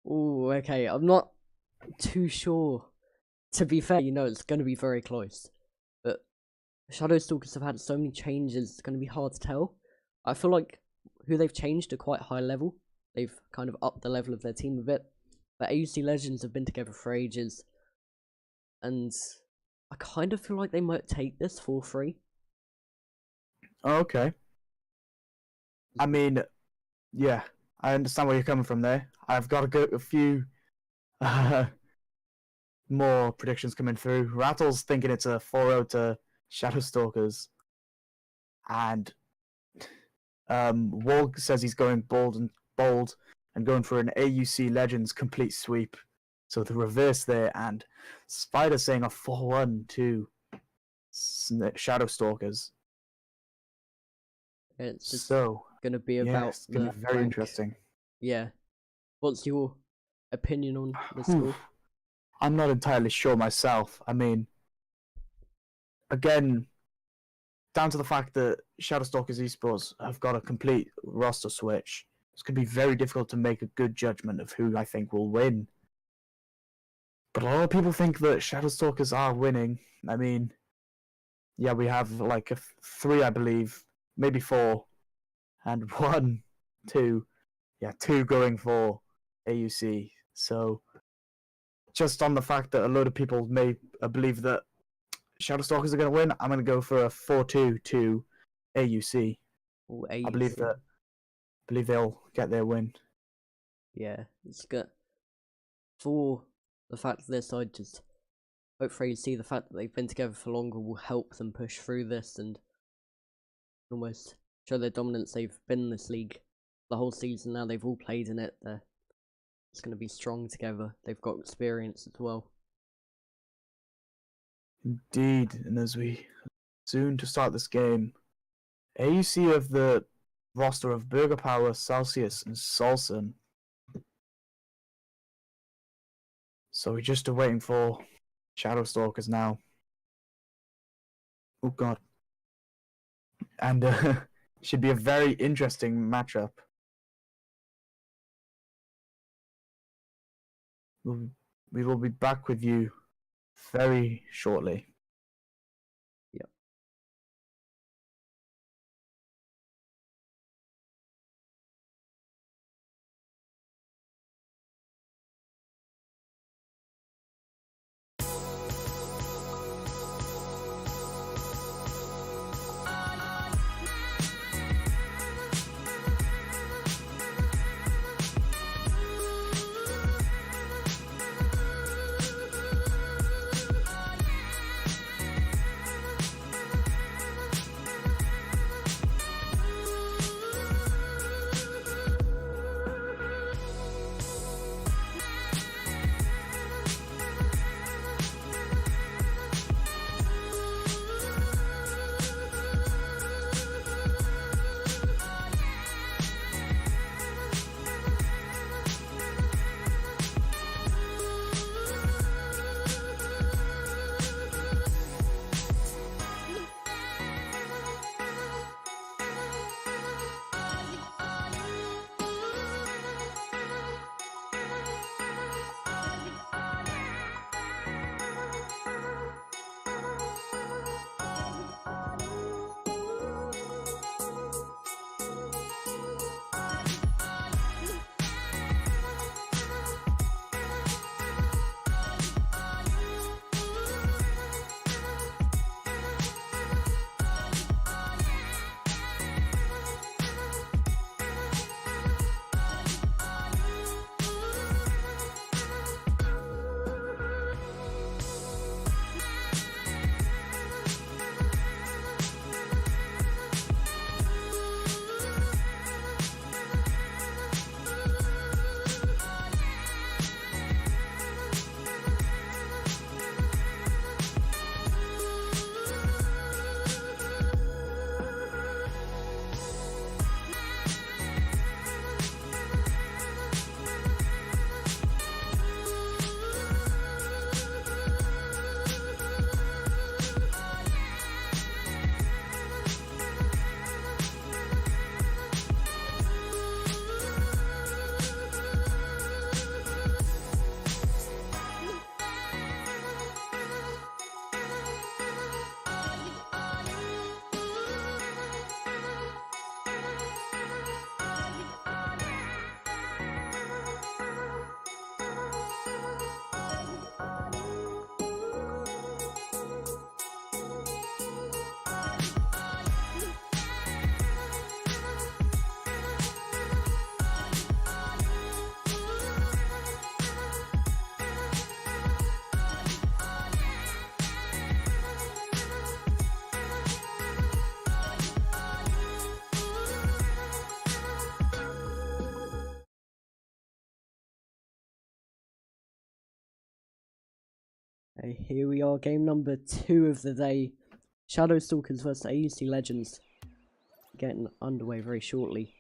Oh, okay. I'm not too sure. To be fair, it's going to be very close. But Shadow Stalkers have had so many changes, it's going to be hard to tell. I feel like who they've changed to quite high level. They've kind of upped the level of their team a bit. But AuC Legends have been together for ages. And I kind of feel like they might take this for free. Oh, okay. I mean, yeah, I understand where you're coming from there. I've got a few more predictions coming through. Rattle's thinking it's a 4-0 to Shadow Stalkers. And Wog says he's going bold and going for an AuC Legends complete sweep. So the reverse there, and Spider saying a 4-1 to Shadow Stalkers. It's just so gonna be about it's gonna be very interesting. Yeah. What's your opinion on the score? I'm not entirely sure myself. I mean, again, down to the fact that Shadow Stalkers eSports have got a complete roster switch, it's going to be very difficult to make a good judgment of who I think will win. But a lot of people think that Shadow Stalkers are winning. I mean, yeah, we have like 3, I believe, maybe 4, and 1, 2, yeah, 2 going for AuC. So, just on the fact that a load of people may believe that Shadow Stalkers are going to win, I'm going to go for a 4-2 to AuC. Ooh, AuC. I believe they'll get their win. Yeah, it's good. For the fact that their side just hopefully see the fact that they've been together for longer will help them push through this and almost show their dominance. They've been in this league the whole season now. They've all played in it. It's going to be strong together. They've got experience as well. Indeed, and as we soon to start this game, AuC of the roster of Burger Power, Celsius, and Solson. So we're just waiting for Shadow Stalkers now. Oh god. And should be a very interesting matchup. We will be back with you very shortly. Yep. Okay, here we are, game number 2 of the day. Shadow Stalkers vs AuC Legends. Getting underway very shortly.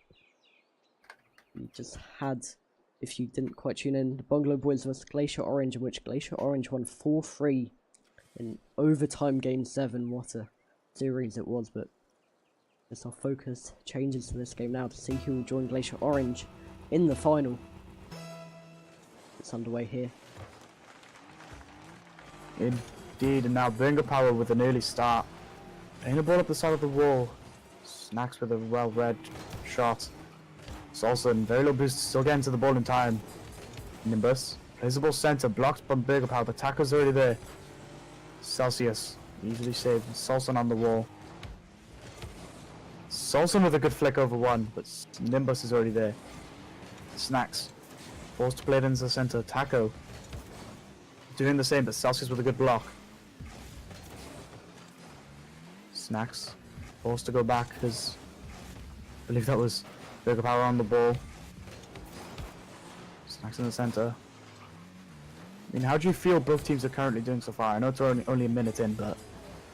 We just had, if you didn't quite tune in, the Bungalow Boys vs Glacier Orange, in which Glacier Orange won 4-3 in overtime game 7. What a series it was, but just our focus changes to this game now to see who will join Glacier Orange in the final. It's underway here. Indeed, and now Burger Power with an early start. Playing the ball up the side of the wall. Snacks with a well-read shot. Salson, very low boost, still getting to the ball in time. Nimbus plays the ball center, blocked by Burger Power, but Taco's already there. Celsius, easily saved. Salson on the wall. Salson with a good flick over one, but Nimbus is already there. Snacks, forced to play it into the center. Taco doing the same, but Celsius with a good block. Snacks forced to go back because I believe that was Burger Power on the ball. Snacks in the center. I mean, how do you feel both teams are currently doing so far? I know it's only a minute in, but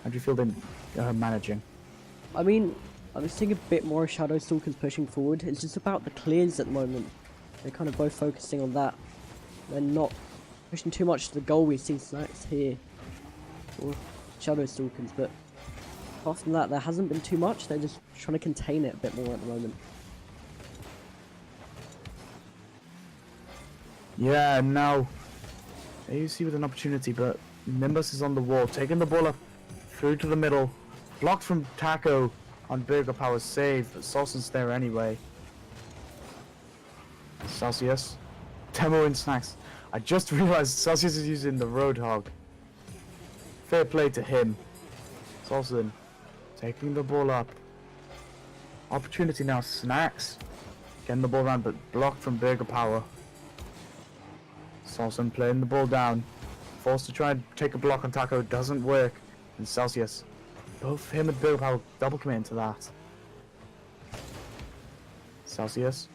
how do you feel they're managing? I mean, I'm seeing a bit more Shadow Stalkers pushing forward. It's just about the clears at the moment. They're kind of both focusing on that. They're not pushing too much to the goal. We see Snacks here for Shadow Stalkers, but apart from that, there hasn't been too much. They're just trying to contain it a bit more at the moment. Yeah, and now AuC with an opportunity, but Nimbus is on the wall, taking the ball up through to the middle. Blocked from Taco on Burger Power's save, but Salson's there anyway. Celsius, Demo and Snacks. I just realized Celsius is using the Roadhog. Fair play to him. Salson taking the ball up. Opportunity now, Snacks. Getting the ball around, but blocked from Burger Power. Salson playing the ball down. Forced to try and take a block on Taco, doesn't work. And Celsius, both him and Burger Power double commit into that. Celsius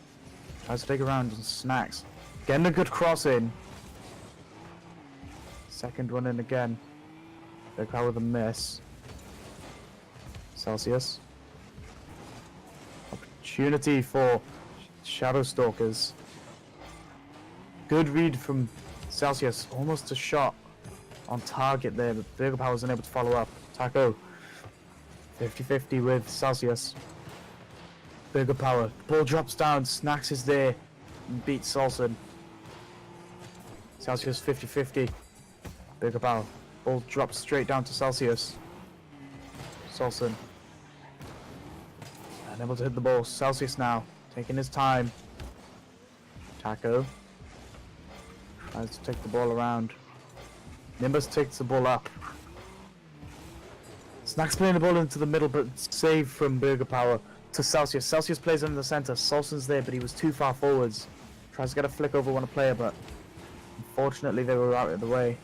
tries to take a round and Snacks. Getting a good cross in. Second one in again. Burger Power with a miss. Celsius. Opportunity for Shadow Stalkers. Good read from Celsius. Almost a shot on target there, but Burger Power wasn't able to follow up. Taco 50-50 with Celsius. Burger Power. Ball drops down. Snacks is there and beats Salson. Celsius 50-50. Burger Power. Ball drops straight down to Celsius. Salson unable to hit the ball. Celsius now taking his time. Taco tries to take the ball around. Nimbus takes the ball up. Snacks playing the ball into the middle, but save from Burger Power to Celsius. Celsius plays in the center. Salson's there, but he was too far forwards. Tries to get a flick over one player, but unfortunately they were out of the way.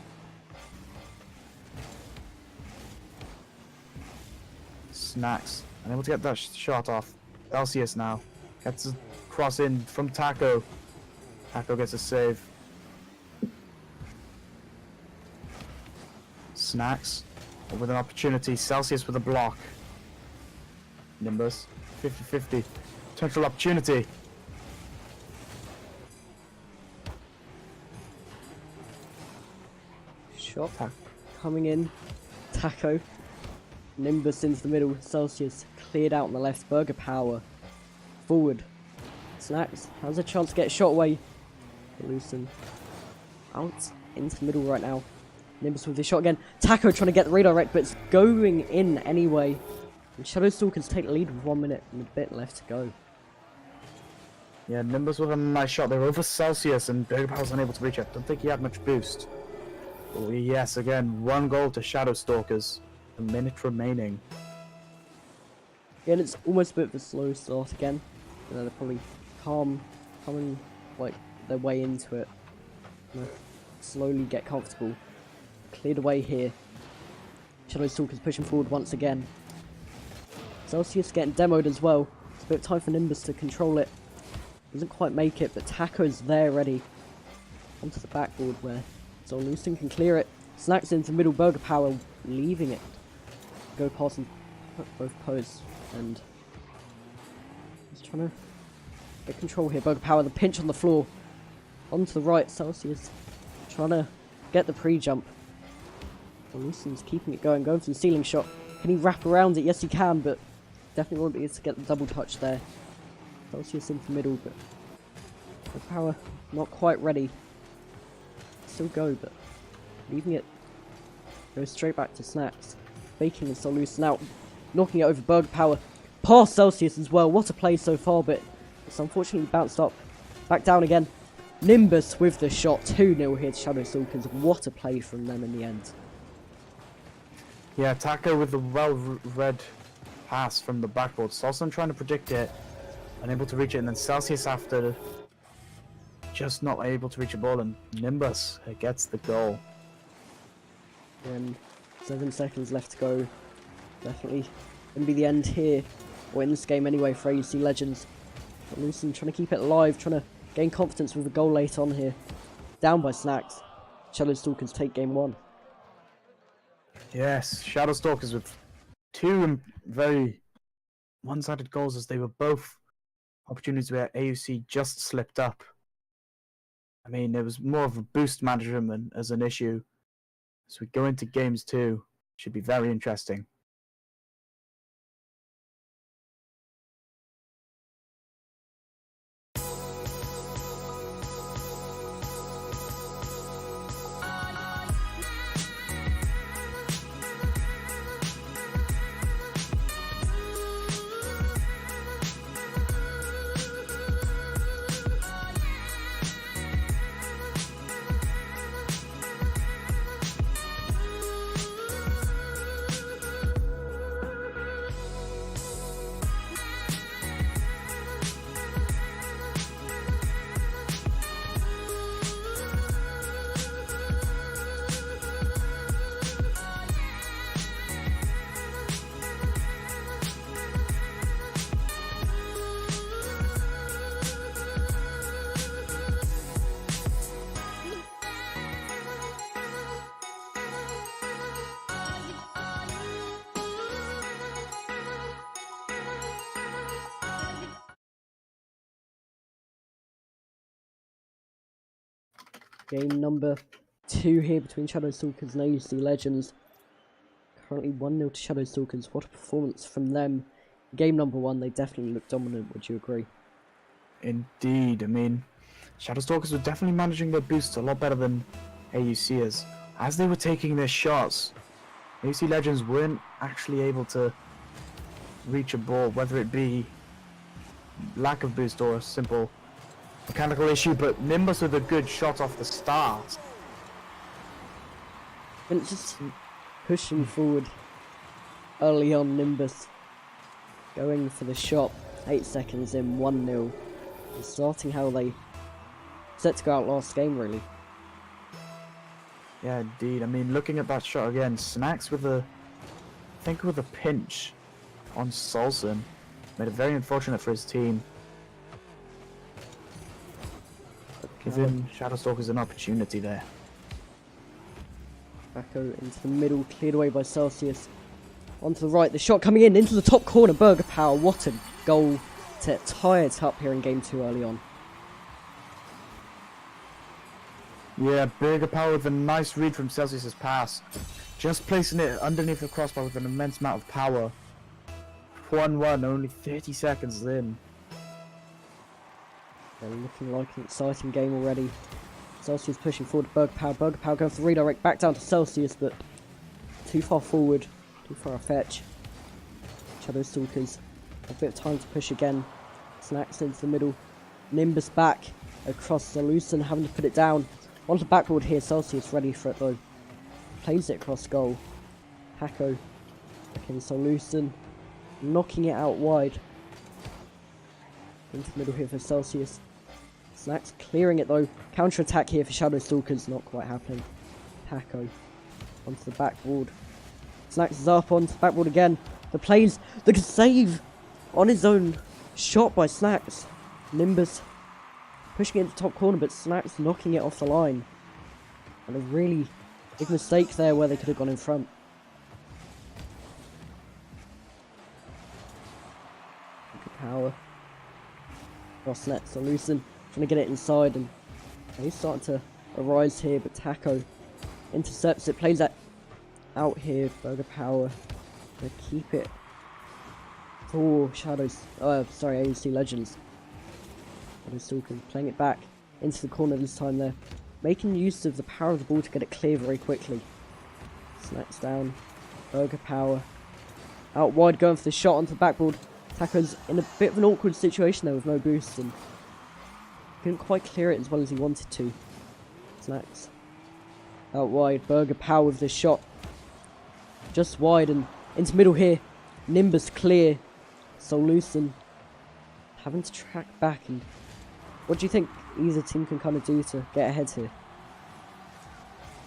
Snacks unable to get that shot off. Celsius now gets a cross in from Taco. Taco gets a save. Snacks with an opportunity. Celsius with a block. Nimbus 50-50. Potential opportunity. Shot coming in. Taco. Nimbus into the middle. Celsius cleared out on the left. Burger Power forward. Snacks has a chance to get a shot away. Loosen out into the middle right now. Nimbus with the shot again. Taco trying to get the redirect, but it's going in anyway. And Shadow Stalkers take the lead with 1 minute and a bit left to go. Yeah, Nimbus with a nice shot there over Celsius, and Burger Power's unable to reach it. Don't think he had much boost. Oh, yes, again, 1 goal to Shadow Stalkers. A minute remaining. Yeah, and it's almost a bit of a slow start again. You know, they're probably coming like their way into it. You know, slowly get comfortable. Cleared away here. Shadow Stalkers pushing forward once again. Celsius getting demoed as well. It's a bit of time for Nimbus to control it. Doesn't quite make it, but Taco's there ready. Onto the backboard where Loosen can clear it. Snacks into middle, Burger Power leaving it. Go past both posts and he's trying to get control here. Burger Power, the pinch on the floor. Onto the right, Celsius trying to get the pre-jump. Lucen's keeping it going for the ceiling shot. Can he wrap around it? Yes he can, but definitely won't be able to get the double touch there. Celsius into the middle, but Burger Power not quite ready. Still go, but leaving it. Goes straight back to Snacks. Faking and Lucen out. Knocking it over Burger Power. Past Celsius as well. What a play so far, but it's unfortunately bounced up. Back down again. Nimbus with the shot. 2-0 here to Shadow Stalkers. What a play from them in the end. Yeah, Taco with the well-read pass from the backboard. Salson trying to predict it. Unable to reach it, and then Celsius after just not able to reach a ball, and Nimbus gets the goal. And 7 seconds left to go. Definitely going to be the end here, or in this game anyway, for AuC Legends. But Lucen trying to keep it alive, trying to gain confidence with a goal late on here. Down by Snacks. Shadow Stalkers take game 1. Yes, Shadow Stalkers with 2 very one-sided goals, as they were both opportunities where AuC just slipped up. I mean, there was more of a boost management as an issue. As we go into games 2, should be very interesting. Game number 2 here between Shadow Stalkers and AuC Legends. Currently 1-0 to Shadow Stalkers. What a performance from them. Game number 1, they definitely look dominant, would you agree? Indeed, I mean, Shadow Stalkers were definitely managing their boosts a lot better than AuC is. As they were taking their shots, AuC Legends weren't actually able to reach a ball, whether it be lack of boost or a simple mechanical issue, but Nimbus with a good shot off the start. And it's just pushing forward early on, Nimbus going for the shot. 8 seconds in, 1-0. Starting how they set to go out last game, really. Yeah, indeed. I mean, looking at that shot again, Snacks with a, I think with a pinch on Solson, made it very unfortunate for his team. Giving Shadow Stalkers an opportunity there. Echo into the middle, cleared away by Celsius. Onto the right, the shot coming in, into the top corner, Burger Power. What a goal to tie it up here in game 2 early on. Yeah, Burger Power with a nice read from Celsius' pass. Just placing it underneath the crossbar with an immense amount of power. 1-1, only 30 seconds in. They're looking like an exciting game already. Celsius pushing forward to Burger Power. Burger Power goes for redirect back down to Celsius, but too far forward, too far a fetch. Shadow Stalkers, a bit of time to push again. Snacks into the middle. Nimbus back across the Lucen, having to put it down. Onto the backboard here, Celsius ready for it though. Plays it across goal. Hako against Lucen, knocking it out wide. Into the middle here for Celsius. Snacks clearing it though. Counter attack here for Shadow Stalkers, not quite happening. Hako onto the backboard. Snacks is up onto the backboard again. The plays, the save on his own shot by Snacks. Nimbus pushing it into the top corner, but Snacks knocking it off the line. And a really Big mistake there where they could have gone in front. Good power. Cross net, so Lucen trying to get it inside, and he's starting to arise here, but Taco intercepts it, plays that out here. Burger Power to keep it for Shadows. Sorry, AuC Legends. Stalkers playing it back into the corner this time there, making use of the power of the ball to get it clear very quickly. Snacks down. Burger Power out wide, going for the shot onto the backboard. Taco's in a bit of an awkward situation there with no boost, and couldn't quite clear it as well as he wanted to. Snacks out wide. Burger Power with the shot just wide and into middle here. Nimbus clear. So Lucen having to track back. And what do you think either team can kind of do to get ahead here?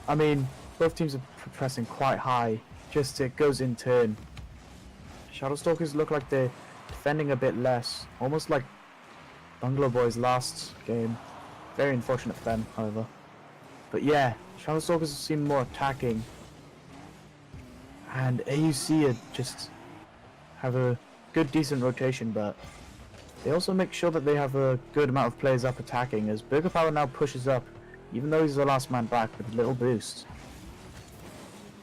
I mean, both teams are pressing quite high. Just it goes in turn. Shadow Stalkers look like they're defending a bit less, almost like Bungalow Boys last game. Very unfortunate for them, however. But yeah, Shadow Stalkers seem more attacking, and AuC are just have a good, decent rotation, but they also make sure that they have a good amount of players up attacking, as Burger Power now pushes up, even though he's the last man back, with a little boost.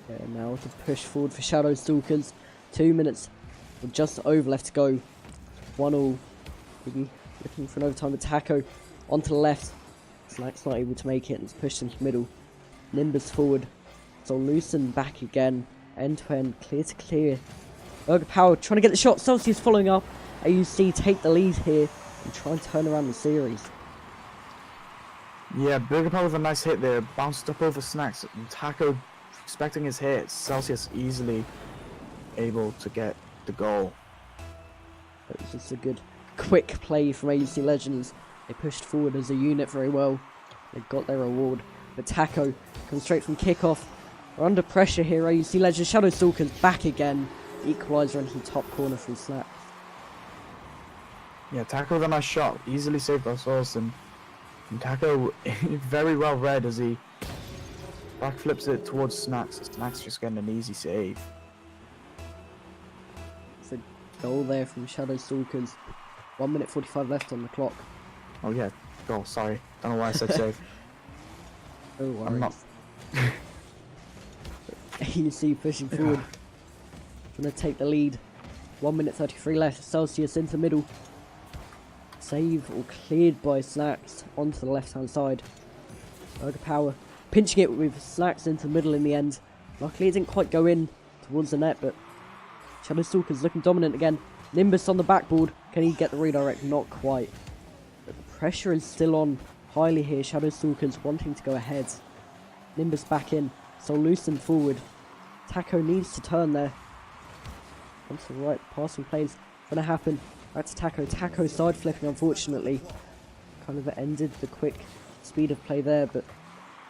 Yeah, now to push forward for Shadow Stalkers. 2 minutes with just over left to go. 1-1. Maybe looking for an overtime. Taco onto the left. Slack's not able to make it and it's pushed into the middle. Nimbus forward. So Lucen back again. End to end. Clear to clear. Burger Power trying to get the shot. Celsius following up. AuC take the lead here and try and turn around the series. Yeah, Burger Power with a nice hit there. Bounced up over Snacks. And Taco expecting his hit. Celsius easily able to get the goal. It was just a good quick play from AuC Legends. They pushed forward as a unit very well. They got their reward. But Taco comes straight from kickoff. We're under pressure here. AuC Legends. Shadow Stalkers back again. Equaliser into the top corner from Snacks. Yeah, Taco with a nice shot. Easily saved by Solson. And Taco very well read as he backflips it towards Snacks. Snacks just getting an easy save. It's a goal there from Shadow Stalkers. 1 minute 45 left on the clock. Oh yeah, goal, sorry. Don't know why I said save. No worries. I'm not. AuC pushing forward. Trying to take the lead. 1 minute 33 left. Celsius into the middle. Save or cleared by Snacks onto the left hand side. Burger Power pinching it with Snacks into the middle in the end. Luckily it didn't quite go in towards the net, but Shadow Stalkers looking dominant again. Nimbus on the backboard. Can he get the redirect? Not quite. But the pressure is still on highly here. Shadow Stalkers wanting to go ahead. Nimbus back in. So Lucen forward. Taco needs to turn there. Onto the right. Passing plays going to happen. Back to Taco. Taco side flipping, unfortunately. Kind of ended the quick speed of play there, but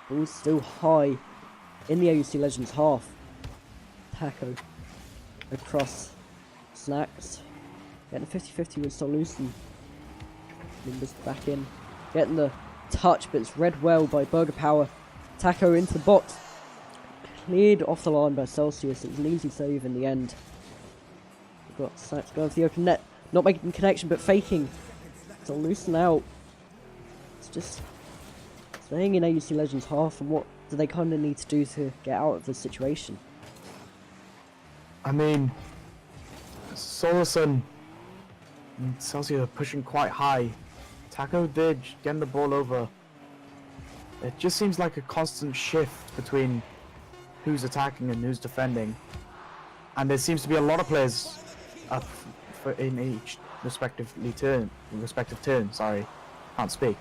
ball's still high in the AuC Legends half. Taco across. Snacks getting 50-50 with Solution. Nimbus back in. Getting the touch, but it's read well by Burger Power. Taco into the box. Cleared off the line by Celsius. It was an easy save in the end. We've got Snacks going for the open net. Not making connection, but faking. So loosen out. It's just staying in AuC Legends half, and what do they kind of need to do to get out of this situation? I mean, Solison and Celsius are pushing quite high. Taco did getting the ball over. It just seems like a constant shift between who's attacking and who's defending. And there seems to be a lot of players up in each respective turn, sorry. Can't speak.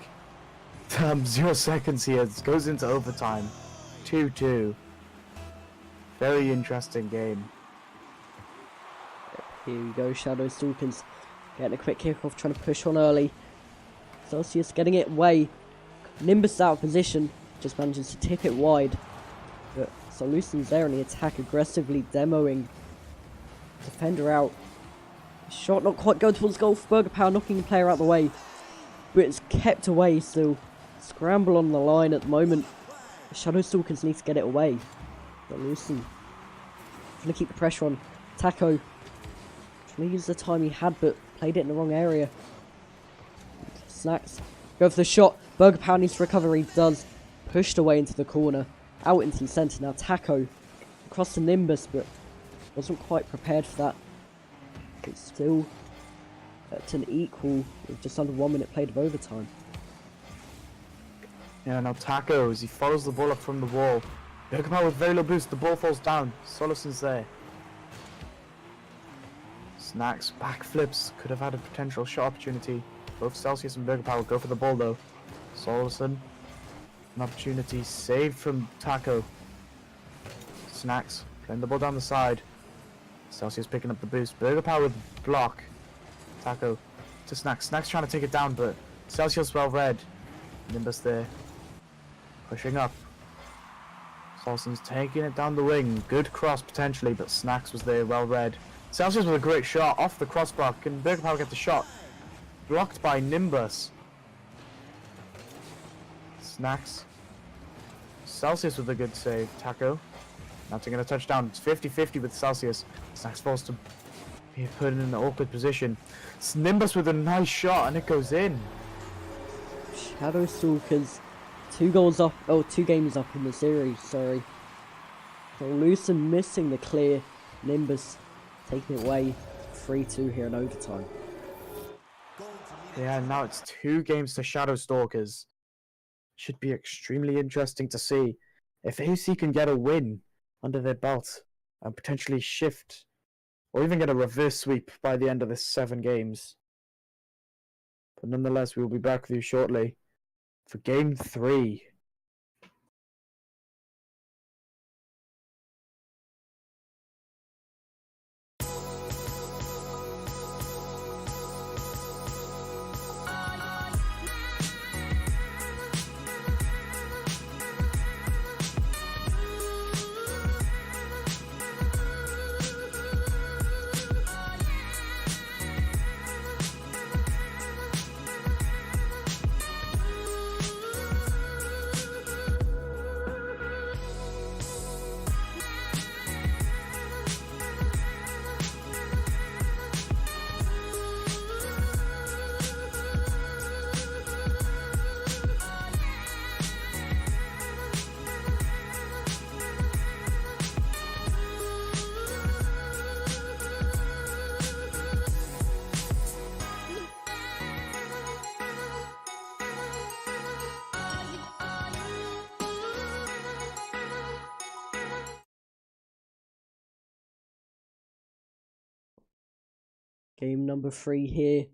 0 seconds here, it goes into overtime. 2-2. Very interesting game. Here we go, Shadow Stalkers getting a quick kickoff, trying to push on early. Celsius getting it away. Nimbus out of position, just manages to tip it wide. But Solution's there on the attack, aggressively demoing. Defender out. Shot not quite going towards goal for Burger Power, knocking the player out of the way. But it's kept away still. Scramble on the line at the moment. Shadow Stalkers need to get it away. But Lucen gonna keep the pressure on. Taco trying to use the time he had, but played it in the wrong area. Snacks go for the shot. Burger Power needs to recover. He does. Pushed away into the corner, out into the centre. Now Taco across the Nimbus, but wasn't quite prepared for that. It's still at an equal with just under 1 minute played of overtime. Yeah, now Taco, as he follows the ball up from the wall. Burger Power with very low boost, the ball falls down. Soluson's there. Snacks, backflips, could have had a potential shot opportunity. Both Celsius and Burger Power go for the ball though. Soluson, an opportunity saved from Taco. Snacks, playing the ball down the side. Celsius picking up the boost. Burger Power with block. Taco to Snacks. Snacks trying to take it down, but Celsius well read. Nimbus there. Pushing up. Soluson's taking it down the wing. Good cross potentially, but Snacks was there, well read. Celsius with a great shot off the crossbar. Can Burger Power get the shot? Blocked by Nimbus. Snacks. Celsius with a good save. Taco. Now taking a touchdown. It's 50-50 with Celsius. Snacks forced to be put in an awkward position. Nimbus with a nice shot and it goes in. Shadow Stalkers 2 goals up, 2 games up in the series, sorry. So Lucen missing the clear. Nimbus taking it away 3-2 here in overtime. Yeah, now it's 2 games to Shadow Stalkers. Should be extremely interesting to see if AuC can get a win under their belt and potentially shift or even get a reverse sweep by the end of this 7 games. But nonetheless, we will be back with you shortly for Game 3. Game number 3 here.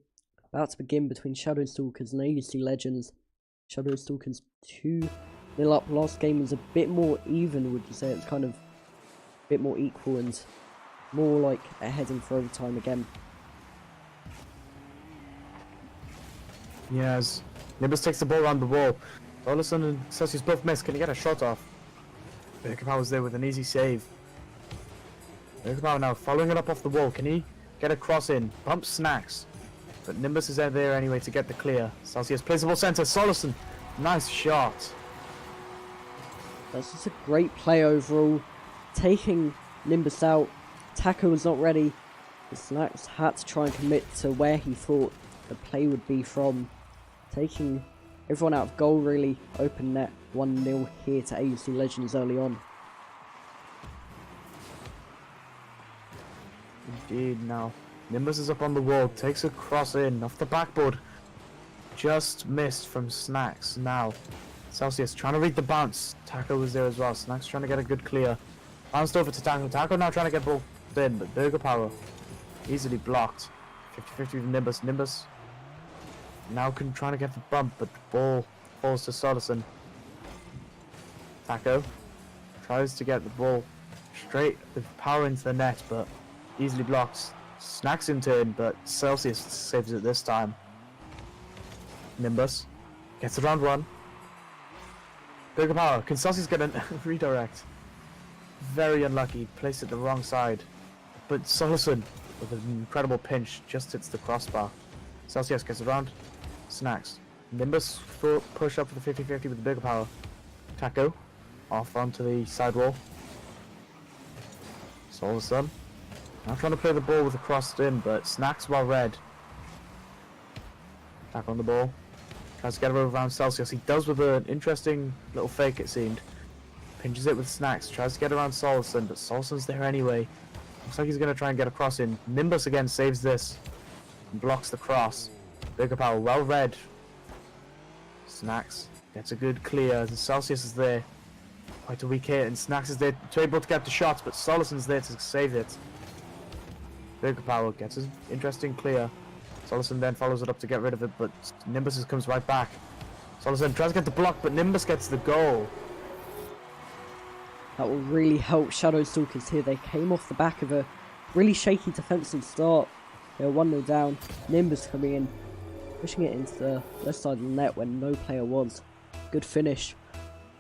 About to begin between Shadow Stalkers and AuC Legends. Shadow Stalkers 2-0 up. Last game was a bit more even, would you say? It's kind of a bit more equal and more like a heading for overtime again. Yes. Nimbus takes the ball around the wall. Solusson and Celsius both miss. Can he get a shot off? Burger Power's there with an easy save. Burger Power now following it up off the wall. Can he get a cross in? Bump Snacks. But Nimbus is there anyway to get the clear. Celsius plays the ball center. Solusson. Nice shot. That's just a great play overall. Taking Nimbus out. Taco was not ready. The Snacks had to try and commit to where he thought the play would be from. Taking everyone out of goal really. Open net 1-0 here to AuC Legends early on. Indeed, now Nimbus is up on the wall, takes a cross in off the backboard. Just missed from Snacks. Now Celsius trying to read the bounce. Taco was there as well. Snacks trying to get a good clear. Bounced over to Taco. Taco now trying to get ball in, but Burger Power easily blocked. 50-50 with Nimbus. Nimbus now trying to get the bump, but the ball falls to Solusson. Taco tries to get the ball straight with power into the net, but easily blocks. Snacks in turn, but Celsius saves it this time. Nimbus gets around 1. Burger Power, can Celsius get a redirect? Very unlucky, placed it the wrong side. But Solusson, with an incredible pinch, just hits the crossbar. Celsius gets around. Snacks. Nimbus push up for the 50-50 with the Burger Power. Taco Off onto the sidewall. Solison. I'm trying to play the ball with the crossed in, but Snacks well read. Back on the ball. Tries to get her around Celsius. He does with an interesting little fake, it seemed. Pinches it with Snacks. Tries to get around Solison, but Solison's there anyway. Looks like he's going to try and get a cross in. Nimbus again saves this. And blocks the cross. Bigger Power, well read. Snacks gets a good clear. And Celsius is there. Quite a weak hit, and Snacks is there to able to get the shots, but Solison's there to save it. Bigger Power gets an interesting clear. Solison then follows it up to get rid of it, but Nimbus comes right back. Solison tries to get the block, but Nimbus gets the goal. That will really help Shadow Stalkers here. They came off the back of a really shaky defensive start. They were 1-0 down. Nimbus coming in, pushing it into the left side of the net when no player was. Good finish.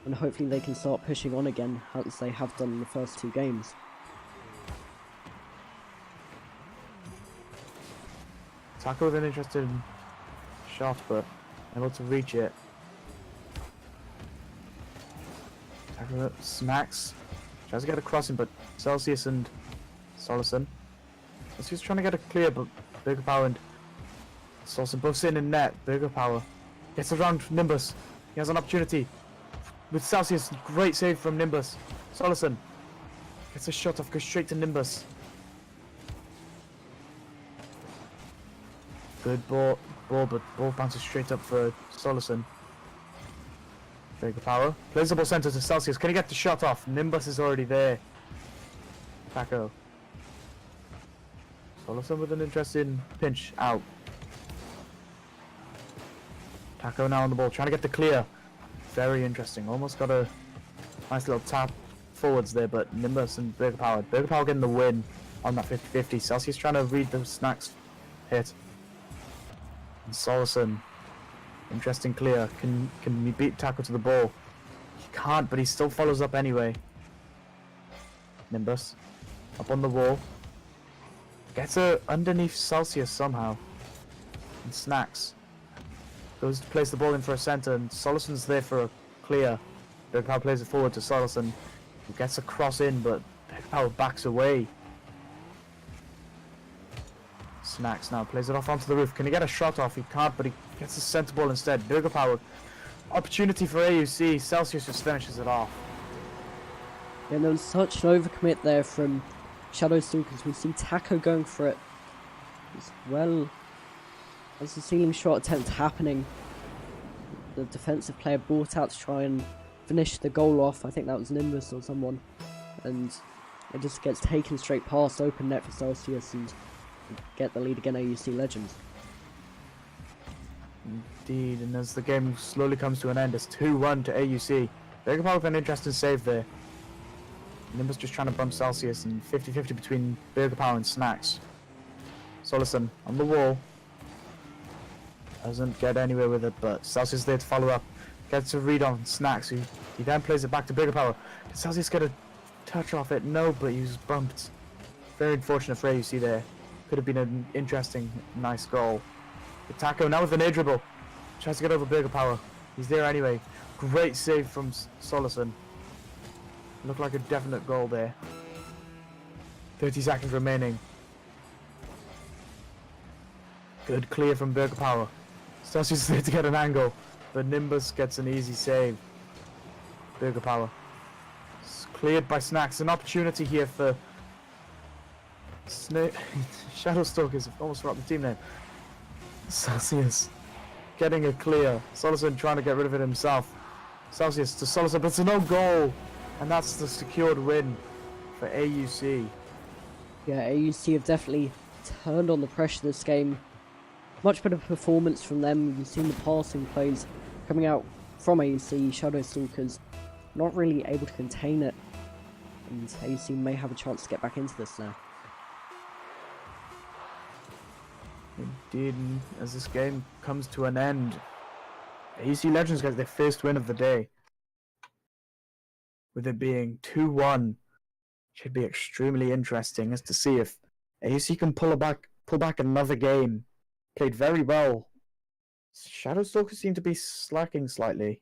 And hopefully they can start pushing on again, as they have done in the first 2 games. Tackle with an interesting shot, but able to reach it. Tackle it. Snacks. Tries to get a crossing, but Celsius and Solison. Celsius trying to get a clear, but Bigger Power and Solison both sitting in net. Bigger Power gets around Nimbus. He has an opportunity. With Celsius, great save from Nimbus. Solison gets a shot off, goes straight to Nimbus. Good ball, but ball bounces straight up for Solison. Bigger Power plays the ball center to Celsius. Can he get the shot off? Nimbus is already there. Taco. Solison with an interesting pinch out. Taco now on the ball, trying to get the clear. Very interesting. Almost got a nice little tap forwards there, but Nimbus and Bigger Power. Bigger Power getting the win on that 50-50. Celsius trying to read the Snacks hit. And Solison, interesting clear. Can he beat Taco to the ball? He can't, but he still follows up anyway. Nimbus up on the wall. Gets her underneath Celsius somehow. And Snacks goes to place the ball in for a center, and Solison's there for a clear. Big Power plays it forward to Solison, who gets a cross in, but Big Power backs away. Snacks now plays it off onto the roof. Can he get a shot off? He can't, but he gets the center ball instead. Bigger Power. Opportunity for AuC. Celsius just finishes it off. Yeah, and there was such an overcommit there from Shadow Stalkers. We see Taco going for it as well. As the ceiling shot attempt happening, the defensive player brought out to try and finish the goal off. I think that was Nimbus or someone, and it just gets taken straight past open net for Celsius and get the lead again. AuC Legends. Indeed, and as the game slowly comes to an end, it's 2-1 to AuC. Bigger Power with an interesting save there. Nimbus just trying to bump Celsius, and 50-50 between Bigger Power and Snacks. Solison on the wall. Doesn't get anywhere with it, but Celsius there to follow up. Gets a read on Snacks, who he then plays it back to Bigger Power. Can Celsius get a touch off it? No, but he was bumped. Very unfortunate for AuC there. Could have been an interesting, nice goal. But Taco now with an air dribble. Tries to get over Bigger Power. He's there anyway. Great save from Solison. Looked like a definite goal there. 30 seconds remaining. Good clear from Bigger Power. Celsius is there to get an angle, but Nimbus gets an easy save. Bigger Power. It's cleared by Snacks. An opportunity here for Shadow Stalkers. I've almost forgot the team name. Celsius getting a clear. Solison trying to get rid of it himself. Celsius to Solison, but it's a no goal, and that's the secured win for AuC. Yeah, AuC have definitely turned on the pressure this game. Much better performance from them. You've seen the passing plays coming out from AuC. Shadow Stalkers not really able to contain it, and AuC may have a chance to get back into this now. Indeed, as this game comes to an end, AuC Legends get their first win of the day. With it being 2-1, should be extremely interesting as to see if AuC can pull back another game. Played very well. Shadow Stalkers seem to be slacking slightly.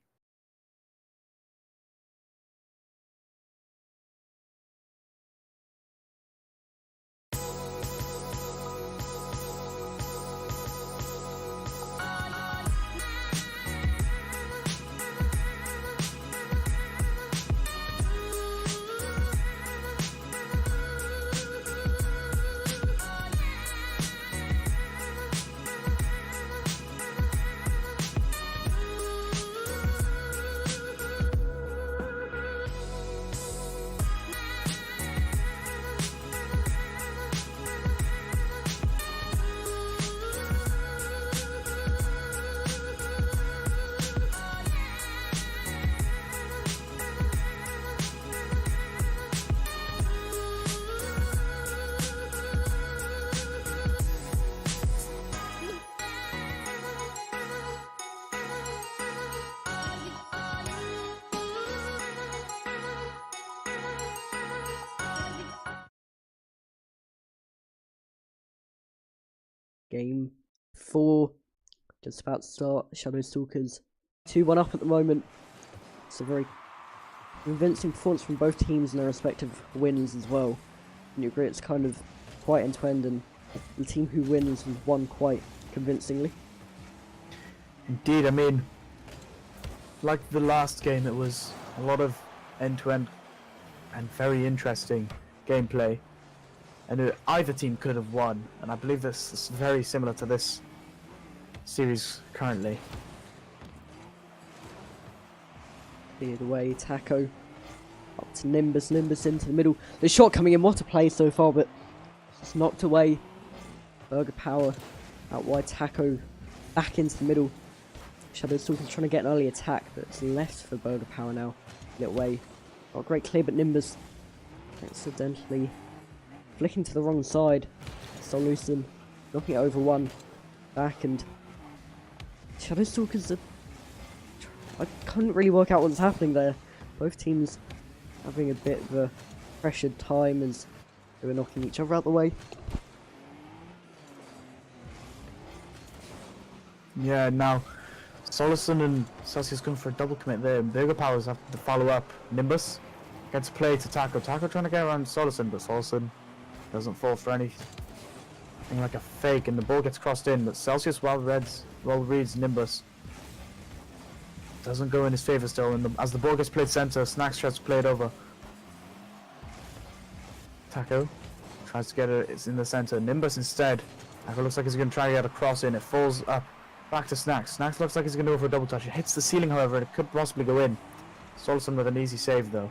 Game 4 just about to start. Shadow Stalkers 2-1 up at the moment. It's a very convincing performance from both teams in their respective wins as well. And you agree it's kind of quite end-to-end, and the team who wins has won quite convincingly. Indeed, I mean, like the last game, it was a lot of end-to-end and very interesting gameplay, and either team could have won, and I believe this is very similar to this series currently. Cleared away, Taco up to Nimbus, Nimbus into the middle. The shot coming in, what a play so far, but it's knocked away. Burger Power out wide, Taco back into the middle. Shadow Stalkers trying to get an early attack, but it's left for Burger Power now. Get away. Got a great clear, but Nimbus accidentally flicking to the wrong side. Solution knocking it over one. Back, and Shadow Stalkers are... I couldn't really work out what's happening there. Both teams having a bit of a pressured time as they were knocking each other out the way. Yeah, now Solison and Celsius going for a double commit there. Burger Powers have to follow up. Nimbus gets a play to Taco. Taco trying to get around Solison, but Solison doesn't fall for anything like a fake, and the ball gets crossed in. But Celsius well reads Nimbus. Doesn't go in his favour still, and as the ball gets played centre, Snacks tries to play it over. Taco tries to get it, it's in the centre. Nimbus instead. Taco looks like he's going to try to get a cross in. It falls up. Back to Snacks. Snacks looks like he's going to go for a double touch. It hits the ceiling, however, and it could possibly go in. Solson with an easy save, though.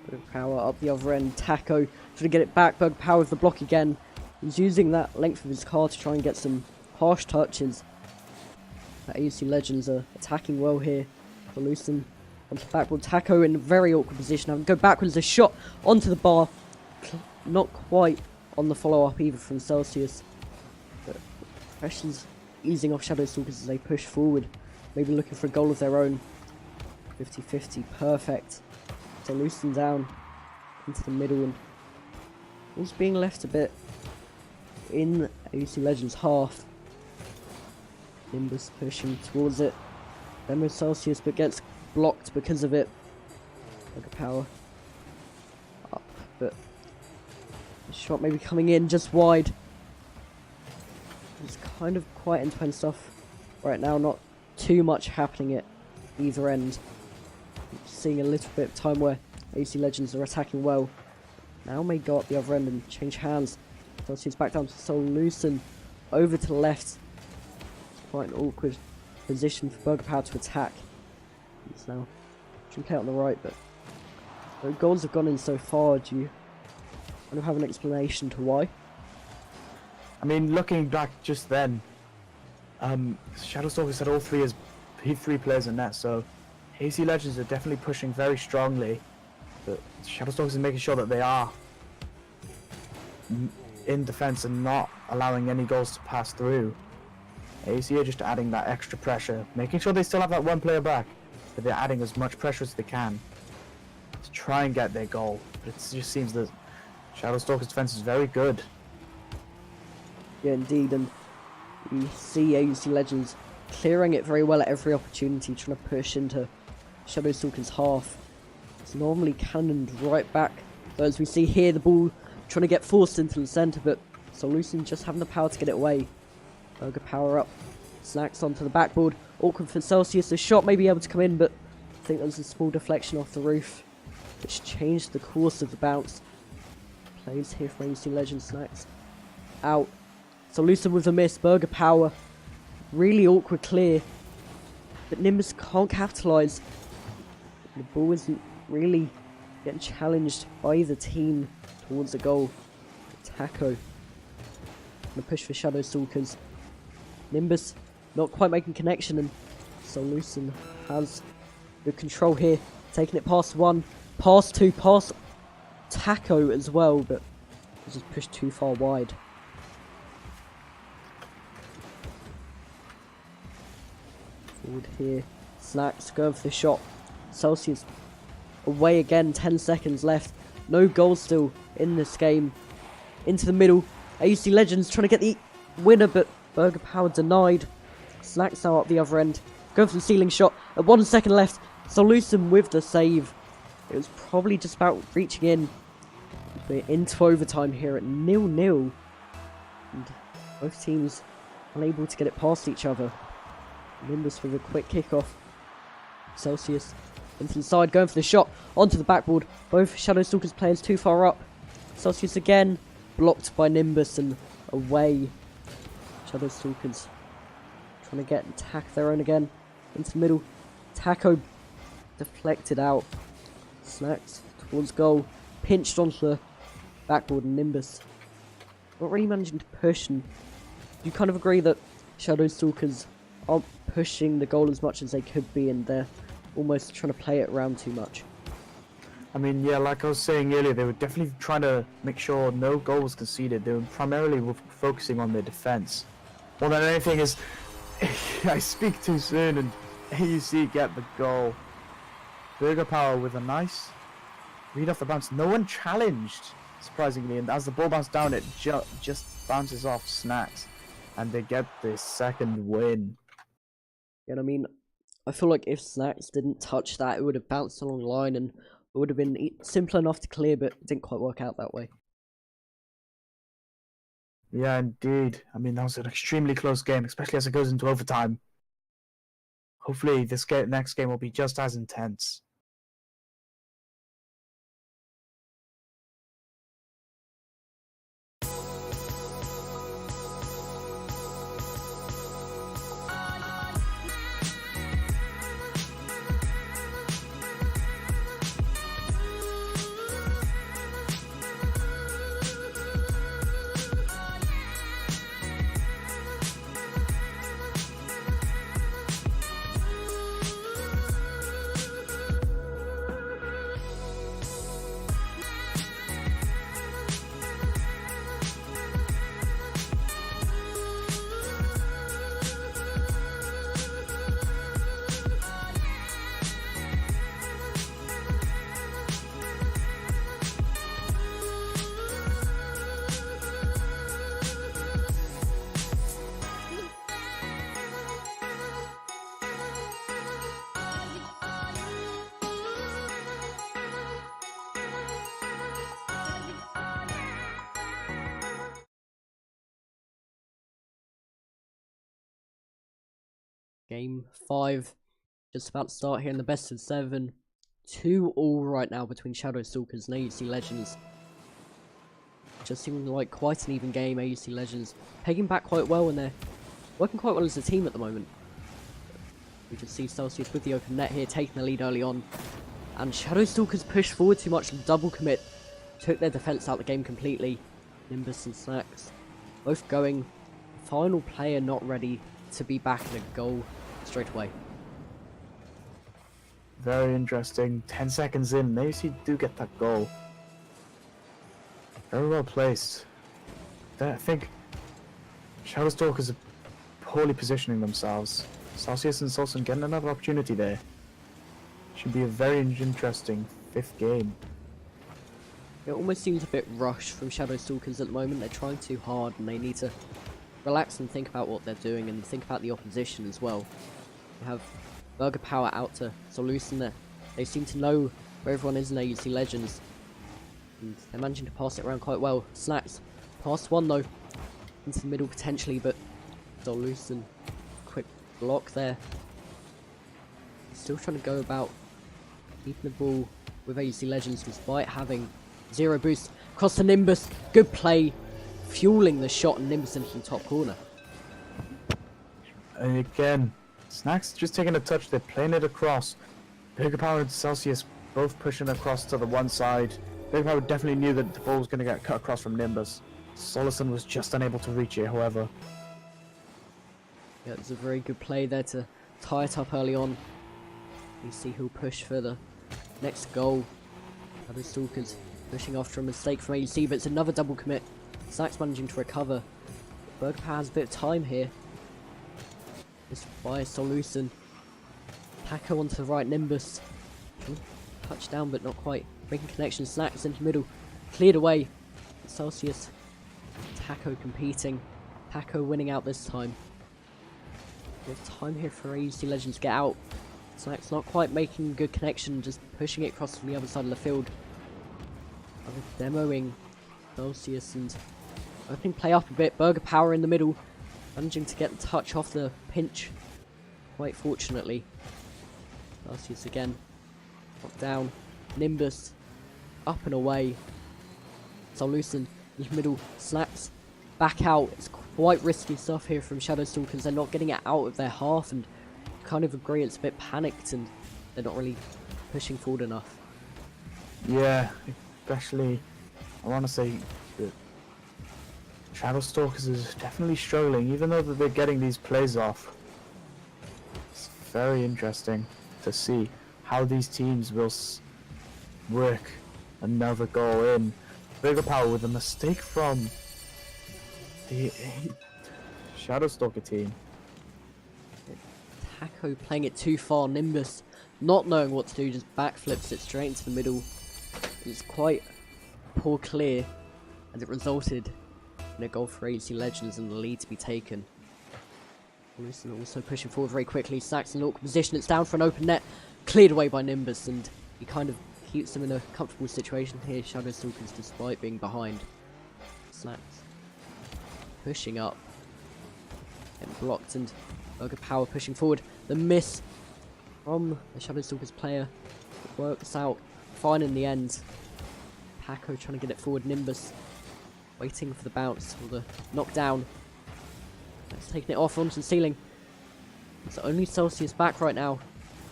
Bug Power up the other end. Taco trying to get it back. Bug Power with the block again. He's using that length of his car to try and get some harsh touches. The AuC Legends are attacking well here. Solution onto the backboard. Taco in a very awkward position. Having to go backwards. A shot onto the bar. Not quite on the follow-up either from Celsius. Pressure's easing off Shadow Stalkers as they push forward. Maybe looking for a goal of their own. 50-50, perfect. So loosen down into the middle, and he's being left a bit in AuC Legends half. Nimbus pushing towards it. Then with Celsius, but gets blocked because of it. Burger Power up, but the shot maybe coming in just wide. It's kind of quite end-to-end stuff right now, not too much happening at either end. Seeing a little bit of time where AuC Legends are attacking well. Now may go up the other end and change hands. Celsius back down to Solution, over to the left. It's quite an awkward position for Burger Power to attack. He's now trying to play out on the right, but the goals have gone in so far. Do you kind of have an explanation to why? I mean, looking back just then, Shadow Stalkers had all three players in net, so AuC Legends are definitely pushing very strongly. But Shadow Stalkers is making sure that they are in defense and not allowing any goals to pass through. AuC are just adding that extra pressure, making sure they still have that one player back, but they're adding as much pressure as they can to try and get their goal. But it just seems that Shadow Stalkers' defense is very good. Yeah, indeed, and you see AuC Legends clearing it very well at every opportunity, trying to push into Shadow Stalkers' half. It's normally cannoned right back, but as we see here, the ball trying to get forced into the centre, but Solution just having the power to get it away. Burger Power up, Snacks onto the backboard, awkward for Celsius. The shot may be able to come in, but I think there's a small deflection off the roof, which changed the course of the bounce. Plays here for AuC Legends. Snacks out. Solution with a miss. Burger Power, really awkward clear, but Nimbus can't capitalise. The ball isn't really getting challenged by either team towards the goal. Taco, the push for Shadow Stalkers. Nimbus not quite making connection, and Solution has the control here, taking it past one, past two, past Taco as well, but it's just pushed too far wide. Forward here, Snacks going for the shot. Celsius away again, 10 seconds left. No goals still in this game. Into the middle, AuC Legends trying to get the winner, but Burger Power denied. Snacks now up the other end. Going for the ceiling shot. At 1 second left. Solution with the save. It was probably just about reaching in. We're into overtime here at 0-0. And both teams unable to get it past each other. Nimbus with a quick kickoff. Celsius into the side, going for the shot onto the backboard. Both Shadow Stalkers players too far up. Celsius again blocked by Nimbus and away. Shadow Stalkers trying to get attack their own again. Into the middle. Taco deflected out. Snacks towards goal. Pinched onto the backboard, and Nimbus not really managing to push. And you kind of agree that Shadow Stalkers aren't pushing the goal as much as they could be, and they're almost trying to play it around too much. I mean, yeah, like I was saying earlier, they were definitely trying to make sure no goal was conceded. They were primarily focusing on their defense. More than anything is, I speak too soon, and AuC get the goal. Burger Power with a nice read off the bounce. No one challenged, surprisingly, and as the ball bounced down, it just bounces off Snacks, and they get the second win. And I mean, I feel like if Snacks didn't touch that, it would have bounced along the line, and it would have been simple enough to clear, but it didn't quite work out that way. Yeah, indeed. I mean, that was an extremely close game, especially as it goes into overtime. Hopefully, this next game will be just as intense. Game 5 just about to start here in the best of 7. 2-2 right now between Shadow Stalkers and AuC Legends. Just seeming like quite an even game. AuC Legends pegging back quite well, and they're working quite well as a team at the moment. We just see Celsius with the open net here, taking the lead early on. And Shadow Stalkers pushed forward too much and double commit. Took their defense out the game completely. Nimbus and Snacks both going. Final player not ready to be back in a goal straight away. Very interesting. 10 seconds in, AuC do get that goal. Very well placed. I think Shadow Stalkers are poorly positioning themselves. Celsius and Solson getting another opportunity there. Should be a very interesting 5th game. It almost seems a bit rushed from Shadow Stalkers at the moment. They're trying too hard, and they need to relax and think about what they're doing and think about the opposition as well. They have Burger Power out to Solution there. They seem to know where everyone is in AuC Legends. And they're managing to pass it around quite well. Snacks past one though. Into the middle potentially, but Solution, quick block there. Still trying to go about keeping the ball with AuC Legends despite having 0 boost. Across to Nimbus, good play. Fueling the shot, and Nimbus into the top corner. And again, Snacks just taking a touch, they're playing it across. Burger Power and Celsius both pushing across to the one side. Burger Power definitely knew that the ball was going to get cut across from Nimbus. Solison was just unable to reach it, however. Yeah, it was a very good play there to tie it up early on. You see who'll push for the next goal. Shadow Stalkers pushing after a mistake from AuC, but it's another double commit. Snacks managing to recover. Burger Power has a bit of time here. Just by Solution. Taco onto the right, Nimbus. Touchdown, but not quite. Making connection. Snacks into middle. Cleared away. Celsius Taco competing. Taco winning out this time. There's time here for AuC Legends to get out. Snack's not quite making good connection, just pushing it across from the other side of the field. Demoing Celsius and opening play up a bit. Burger Power in the middle, managing to get the touch off the pinch. Quite fortunately. Celsius again. Knocked down. Nimbus up and away. Solution in the middle. Slacks back out. It's quite risky stuff here from Shadow Stalkers. They're not getting it out of their half, and kind of agree it's a bit panicked and they're not really pushing forward enough. Yeah, especially I want to say that Shadow Stalkers is definitely struggling, even though they're getting these plays off. It's very interesting to see how these teams will work another goal in. Burger Power with a mistake from the Shadow Stalker team. Taco playing it too far. Nimbus not knowing what to do, just backflips it straight into the middle. It's quite poor clear, and it resulted in a goal for AuC Legends and the lead to be taken. Wilson also pushing forward very quickly. Snacks in an awkward position. It's down for an open net, cleared away by Nimbus, and he kind of keeps them in a comfortable situation here. Shadow Stalkers, despite being behind. Snacks pushing up, getting blocked, and Burger Power pushing forward. The miss from the Shadow Stalkers player works out fine in the end. Taco trying to get it forward. Nimbus waiting for the bounce or the knockdown. That's taking it off onto the ceiling. It's only Celsius back right now.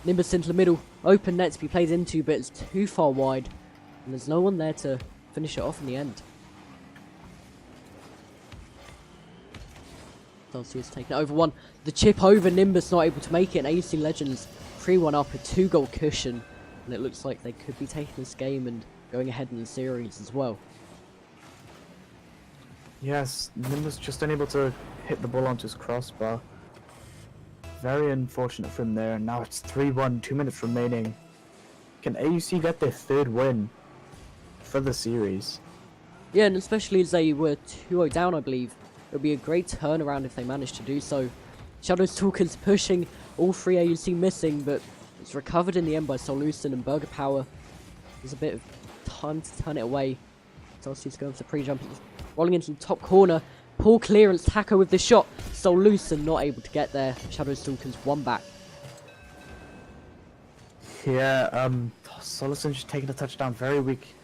Nimbus into the middle. Open net to be played into, but it's too far wide. And there's no one there to finish it off in the end. Celsius taking it over one. The chip over. Nimbus not able to make it. And AuC Legends 3-1 up, a 2-goal cushion. And it looks like they could be taking this game and going ahead in the series as well. Yes, Nimbus just unable to hit the ball onto his crossbar. Very unfortunate from there, and now it's 3-1, 2 minutes remaining. Can AuC get their third win for the series? Yeah, and especially as they were 2-0 down, I believe. It would be a great turnaround if they managed to do so. Shadow Stalkers pushing, all three AuC missing, but it's recovered in the end by Solution and Burger Power. There's a bit of time to turn it away. Celsius going for the pre-jump, rolling into the top corner. Poor clearance, Taco with the shot. Solution not able to get there. Shadow Stalkers one back. Yeah, Solution just taking a touchdown very weak.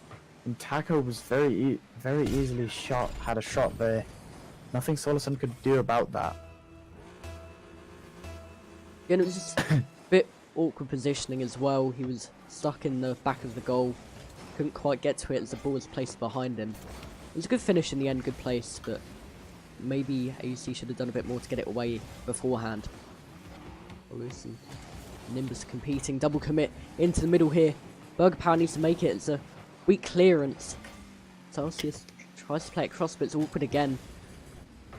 And Taco was very easily had a shot there. Nothing Solution could do about that. Yeah, and it was just a bit awkward positioning as well. He was stuck in the back of the goal. Couldn't quite get to it as the ball was placed behind him. It was a good finish in the end, good place, but maybe AuC should have done a bit more to get it away beforehand. Loosen. Nimbus competing, double commit into the middle here. Burger Power needs to make it. It's a weak clearance. Celsius tries to play it cross, but it's awkward again.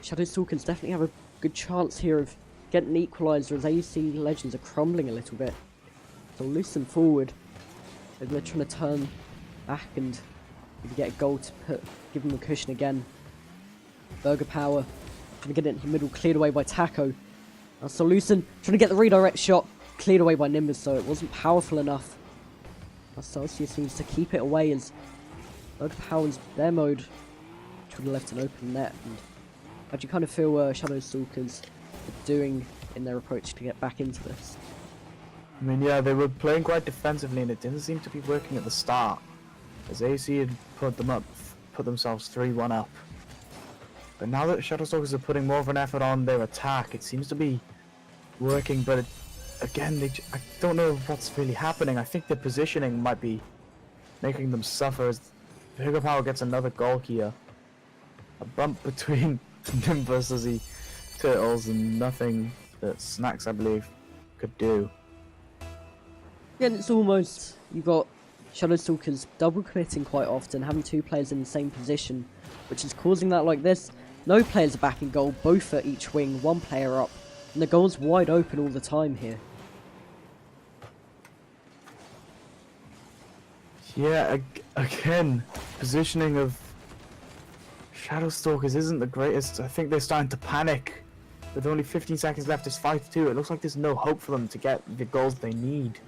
Shadow Stalkers definitely have a good chance here of getting an equaliser as AuC Legends are crumbling a little bit. So loosen forward. They're trying to turn back and maybe get a goal to give them a cushion again. Burger Power trying to get it into the middle, cleared away by Taco. Now Solution trying to get the redirect shot, cleared away by Nimbus, so it wasn't powerful enough. Now Celsius needs to keep it away as Burger Power's their mode should have left an open net. And how do you kind of feel Shadow Stalkers are doing in their approach to get back into this? I mean, yeah, they were playing quite defensively, and it didn't seem to be working at the start, as AuC had put themselves 3-1 up. But now that Shadow Stalkers are putting more of an effort on their attack, it seems to be working. But again, I don't know what's really happening. I think the positioning might be making them suffer. As Burger Power gets another goal here, a bump between Nimbus as he turtles, and nothing that Snacks, I believe, could do. Yeah, and it's almost, you've got Shadow Stalkers double committing quite often, having two players in the same position, which is causing that like this. No players are back in goal, both at each wing, one player up, and the goal's wide open all the time here. Yeah, again, positioning of Shadow Stalkers isn't the greatest. I think they're starting to panic. With only 15 seconds left, it's 5-2. It looks like there's no hope for them to get the goals they need.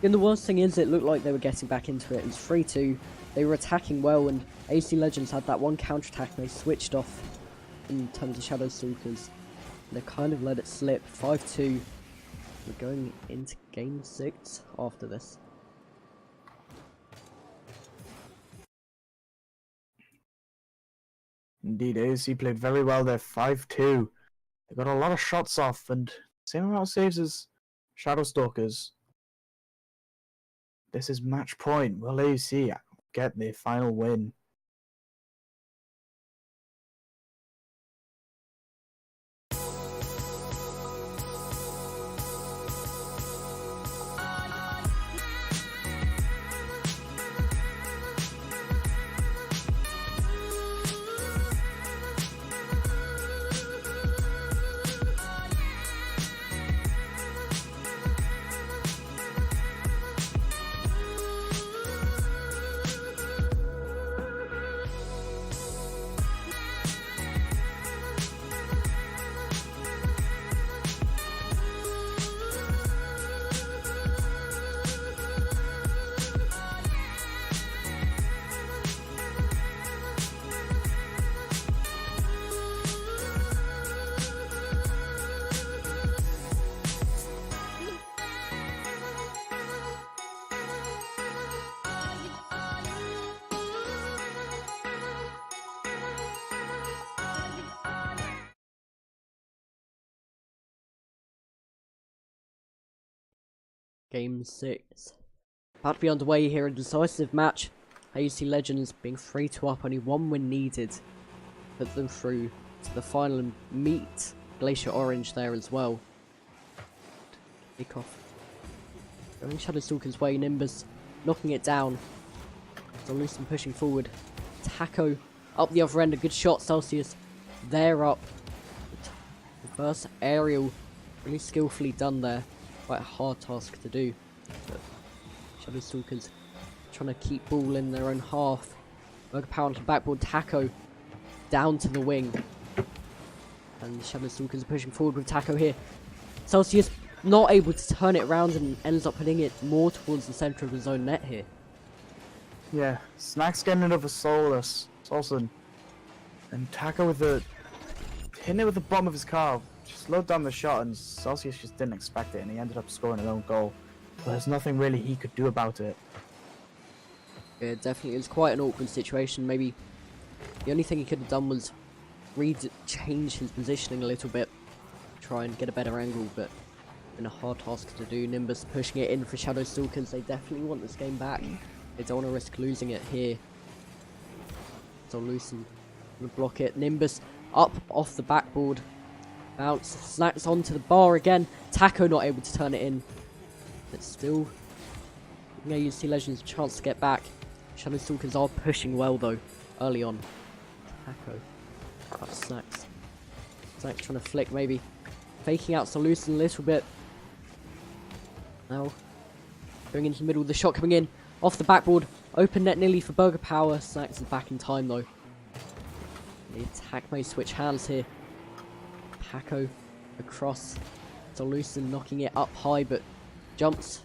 And the worst thing is, it looked like they were getting back into it. It was 3-2. They were attacking well, and AuC Legends had that one counter-attack, and they switched off in terms of Shadow Stalkers. They kind of let it slip. 5-2. We're going into game 6 after this. Indeed, AuC played very well there, 5-2. They got a lot of shots off, and same amount of saves as Shadow Stalkers. This is match point. Will AuC get the final win? Game 6. About to be underway here, a decisive match. AuC Legends being 3-2 up, only one win needed. Put them through to the final and meet Glacier Orange there as well. Kick off. Going Shadow Stalker's way, Nimbus knocking it down. Solution pushing forward. Taco up the other end, a good shot, Celsius. They're up. Reverse aerial, really skillfully done there. Quite a hard task to do, but Shadow Stalkers trying to keep ball in their own half. Burger Power onto the backboard, Taco down to the wing, and Shadow Stalkers are pushing forward with Taco here. Celsius not able to turn it around and ends up putting it more towards the centre of his own net here. Yeah, Snack's getting rid of a Solus, Solson, and Taco with the hitting it with the bottom of his car. Slowed down the shot, and Celsius just didn't expect it, and he ended up scoring an own goal. But there's nothing really he could do about it. Yeah, definitely. It was quite an awkward situation. Maybe the only thing he could have done was change his positioning a little bit, try and get a better angle, but been a hard task to do. Nimbus pushing it in for Shadow Stalkers. They definitely want this game back. They don't want to risk losing it here. So Lucen will block it. Nimbus up off the backboard. Bounce, snacks onto the bar again. Taco not able to turn it in. But still, AuC Legends a chance to get back. Shadow Stalkers are pushing well though, early on. Taco. Up to Snacks. Snacks trying to flick maybe. Faking out Solution a little bit. Now, going into the middle, the shot coming in. Off the backboard. Open net nearly for Burger Power. Snacks is back in time though. The attack may switch hands here. Taco across Solution, knocking it up high, but jumps,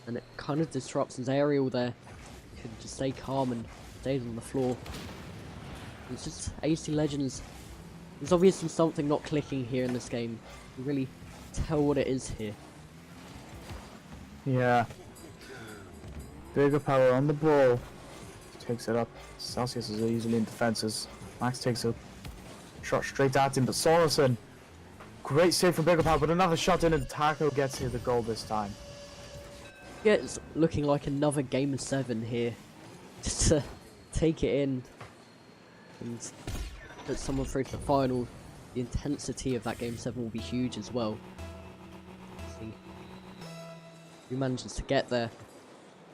and it kind of disrupts his aerial there. Could just stay calm and stays on the floor. It's just AuC Legends. There's obviously something not clicking here in this game. You can really tell what it is here. Yeah. Bigger Power on the ball. Takes it up. Celsius is easily in defenses. Max takes a shot straight at him, but Sorensen. Great save from Bigger Power, but another shot in, and Taco gets here the goal this time. Yeah, it's looking like another game 7 here. Just to take it in and put someone through to the final. The intensity of that game 7 will be huge as well. Let's see who manages to get there.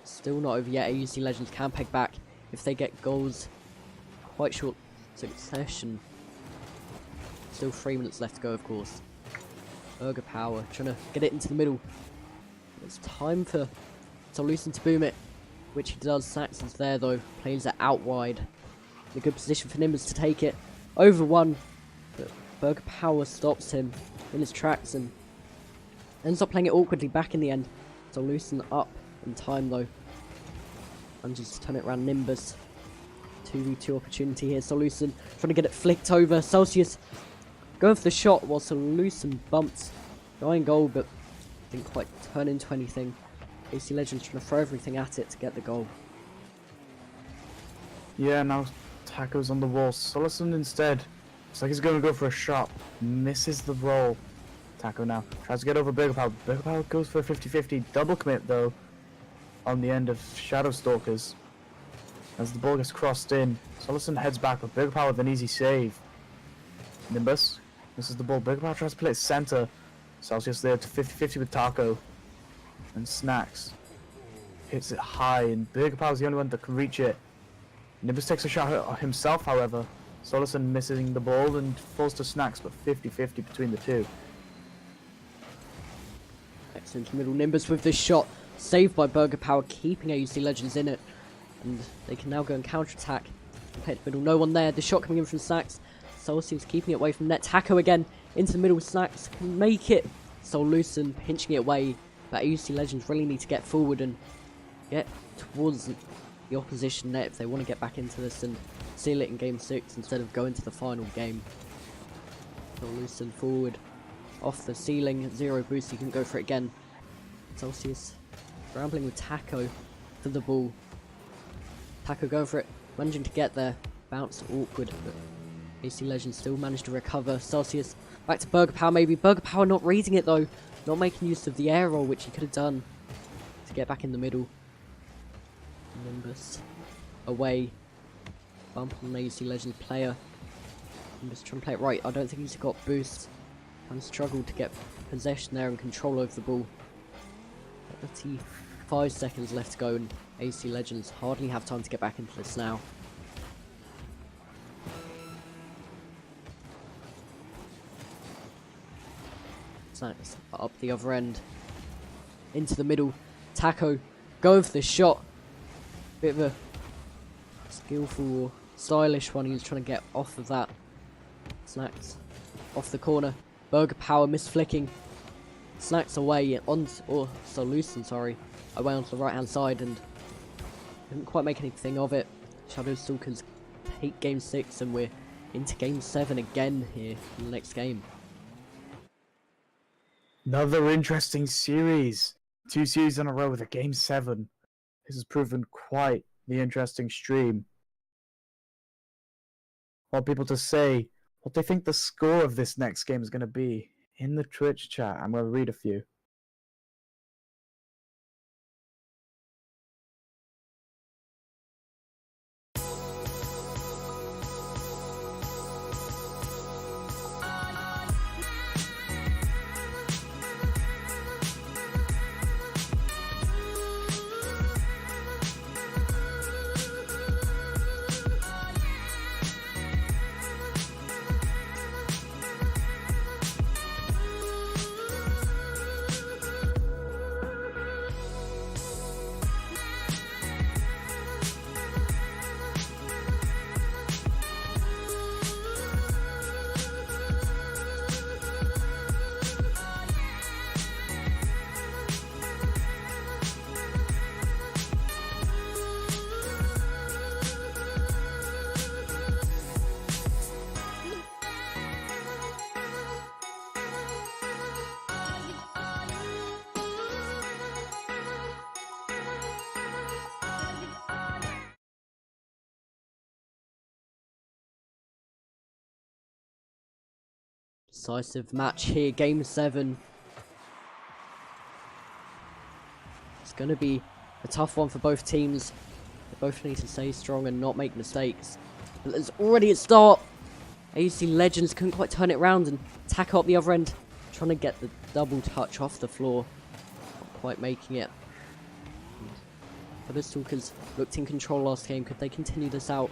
Still not over yet. AuC Legends can peg back if they get goals quite short succession. Still 3 minutes left to go, of course. Burger Power trying to get it into the middle. It's time for Solution to boom it, which he does. Saxon's there though, plays it out wide. In a good position for Nimbus to take it. Over one. But Burger Power stops him in his tracks and ends up playing it awkwardly back in the end. So Loosen up in time though. Manages to turn it around. Nimbus. 2v2 opportunity here. Solution trying to get it flicked over. Celsius going for the shot while Solution bumps. Going goal, but didn't quite turn into anything. AC Legends trying to throw everything at it to get the goal. Yeah, now Taco's on the wall. Solution instead. Looks like he's going to go for a shot. Misses the roll. Taco now tries to get over Burger Power. Burger Power goes for a 50-50 double commit though on the end of Shadow Stalkers. As the ball gets crossed in, Solution heads back, but Burger Power with an easy save. Nimbus misses the ball. Burger Power tries to play it center. Celsius there to 50-50 with Taco. And Snacks hits it high, and Burger Power's the only one that can reach it. Nimbus takes a shot himself, however. Solution missing the ball and falls to Snacks, but 50-50 between the two. Excellent middle. Nimbus with this shot. Saved by Burger Power, keeping AuC Legends in it. And they can now go and counter-attack. Play it middle, no one there. The shot coming in from Snacks. Celsius keeping it away from net. Taco again into the middle. Snacks can make it. Solution pinching it away. But AuC Legends really need to get forward and get towards the opposition net if they want to get back into this and seal it in game 6 instead of going to the final game. Solution forward. Off the ceiling. 0 boost. He can go for it again. Celsius scrambling with Taco for the ball. Taco going for it, managing to get there. Bounce awkward, but AuC Legends still managed to recover. Celsius back to Burger Power maybe. Burger Power not reading it though. Not making use of the air roll, which he could have done to get back in the middle. Nimbus away. Bump on an AuC Legends player. Nimbus trying to play it right. I don't think he's got boost. Kind of struggled to get possession there and control over the ball. 35 seconds left to go, and AuC Legends hardly have time to get back into this now. Snacks up the other end. Into the middle. Taco going for the shot. Bit of a skillful or stylish one. He was trying to get off of that. Snacks off the corner. Burger Power misflicking. Snacks away on, or Solution, sorry, away onto the right hand side and didn't quite make anything of it. Shadow Stalkers take game 6 and we're into game 7 again here in the next game. Another interesting series. 2 series in a row with a game 7. This has proven quite the interesting stream. I want people to say what they think the score of this next game is going to be in the Twitch chat. I'm going to read a few. Decisive match here, game 7. It's going to be a tough one for both teams. They both need to stay strong and not make mistakes. But there's already a start. AuC Legends couldn't quite turn it around and tackle up the other end. Trying to get the double touch off the floor. Not quite making it. But the Stalkers looked in control last game. Could they continue this out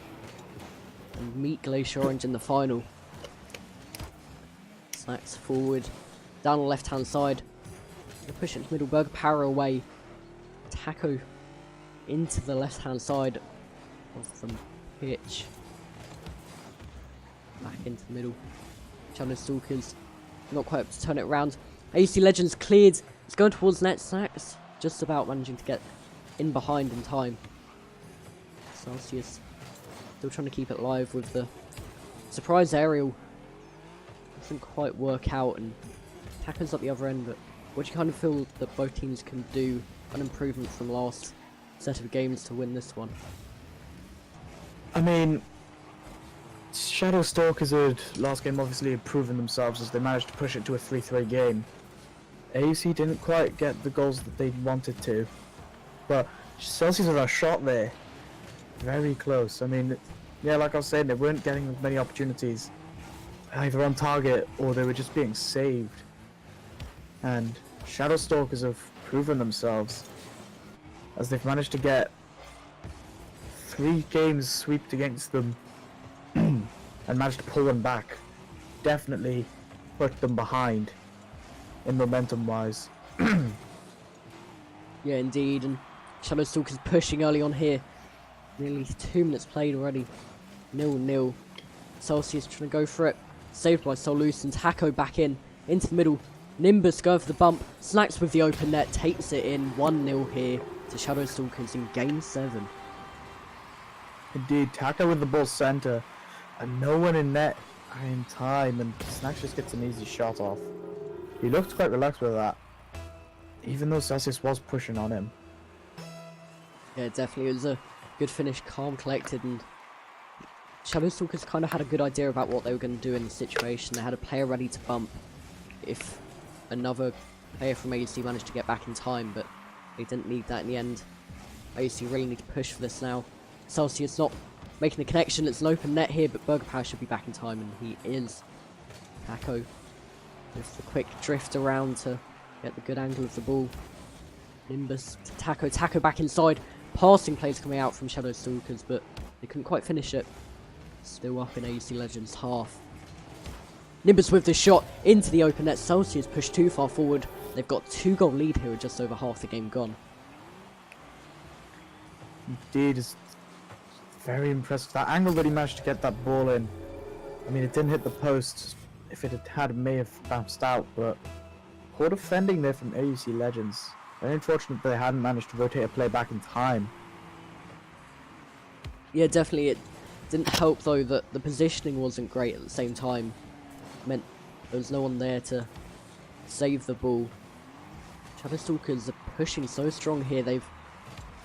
and meet Glacier Orange in the final? Snacks forward, down the left hand side. They push it to middle. Burger Power away. Taco into the left hand side of the pitch. Back into the middle. Shadow Stalkers not quite able to turn it around. AuC Legends cleared. It's going towards net. Snacks just about managing to get in behind in time. Celsius still trying to keep it live with the surprise aerial. Doesn't quite work out, and Taco's at the other end, but what do you kind of feel that both teams can do an improvement from last set of games to win this one? I mean, Shadow Stalkers had last game obviously proven themselves as they managed to push it to a 3-3 game. AuC didn't quite get the goals that they wanted to, but Celsius had a shot there. Very close. I mean, yeah, like I was saying, they weren't getting as many opportunities either on target or they were just being saved. And Shadow Stalkers have proven themselves as they've managed to get 3 games swept against them and managed to pull them back. Definitely put them behind in momentum wise. Yeah, indeed, and Shadow Stalkers pushing early on here. Nearly 2 minutes played already. 0-0. Celsius trying to go for it. Saved by Solus, and Taco back into the middle. Nimbus going for the bump. Snacks with the open net. Takes it in. 1-0 here to Shadow Stalkers in Game 7. Indeed, Taco with the ball center. And no one in net in time. And Snacks just gets an easy shot off. He looked quite relaxed with that. Even though Celsius was pushing on him. Yeah, definitely. It was a good finish. Calm, collected, and Shadow Stalkers kind of had a good idea about what they were going to do in the situation. They had a player ready to bump if another player from AuC managed to get back in time, but they didn't need that in the end. AuC really need to push for this now. Celsius not making the connection. It's an open net here, but Burger Power should be back in time, and he is. Taco with the quick drift around to get the good angle of the ball. Nimbus to Taco. Taco back inside. Passing plays coming out from Shadow Stalkers, but they couldn't quite finish it. Still up in AuC Legends half. Nimbus with the shot into the open net. Celsius pushed too far forward. They've got 2-goal lead here with just over half the game gone. Indeed, is very impressive. That angle that he managed to get that ball in. I mean, it didn't hit the post. If it had, it may have bounced out, but poor defending there from AuC Legends. Very unfortunate that they hadn't managed to rotate a play back in time. Yeah, definitely. It didn't help though that the positioning wasn't great at the same time. It meant there was no one there to save the ball. Shadow Stalkers are pushing so strong here. They've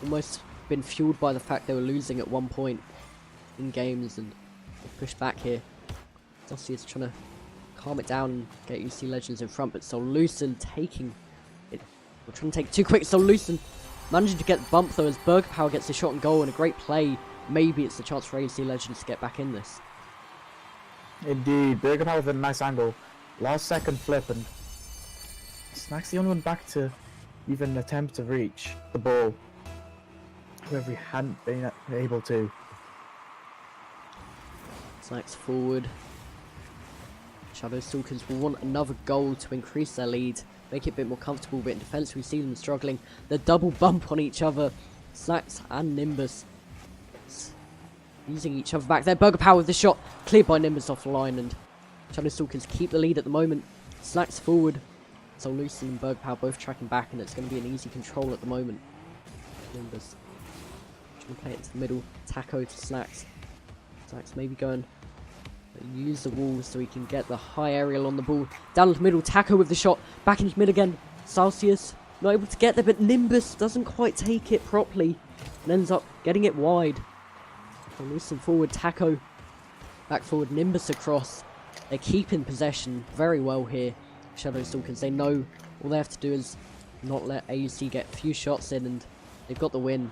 almost been fueled by the fact they were losing at one point in games, and they've pushed back here. Dossie is trying to calm it down and get AuC Legends in front, but Solution taking it. We're trying to take it too quick. Solution managing to get the bump though as Burger Power gets a shot and goal, and a great play. Maybe it's the chance for AuC Legends to get back in this. Indeed, Burger Power with a nice angle. Last second flip, and Snack's the only one back to even attempt to reach the ball. Whoever he hadn't been able to. Snacks forward. Shadow Stalkers will want another goal to increase their lead, make it a bit more comfortable, but in defence we see them struggling. The double bump on each other. Snacks and Nimbus using each other back there. Burger Power with the shot, cleared by Nimbus off the line, and Shadow Stalkers keep the lead at the moment. Snacks forward. So Lucy and Burger Power both tracking back, and it's going to be an easy control at the moment. Nimbus trying to play it to the middle. Taco to Snacks. Snacks maybe going use the wall so he can get the high aerial on the ball. Down the middle, Taco with the shot. Back into mid again. Celsius not able to get there, but Nimbus doesn't quite take it properly and ends up getting it wide. Loosen forward, Taco back forward, Nimbus across. They're keeping possession very well here. Shadow Stalkers, they know all they have to do is not let AuC get a few shots in, and they've got the win.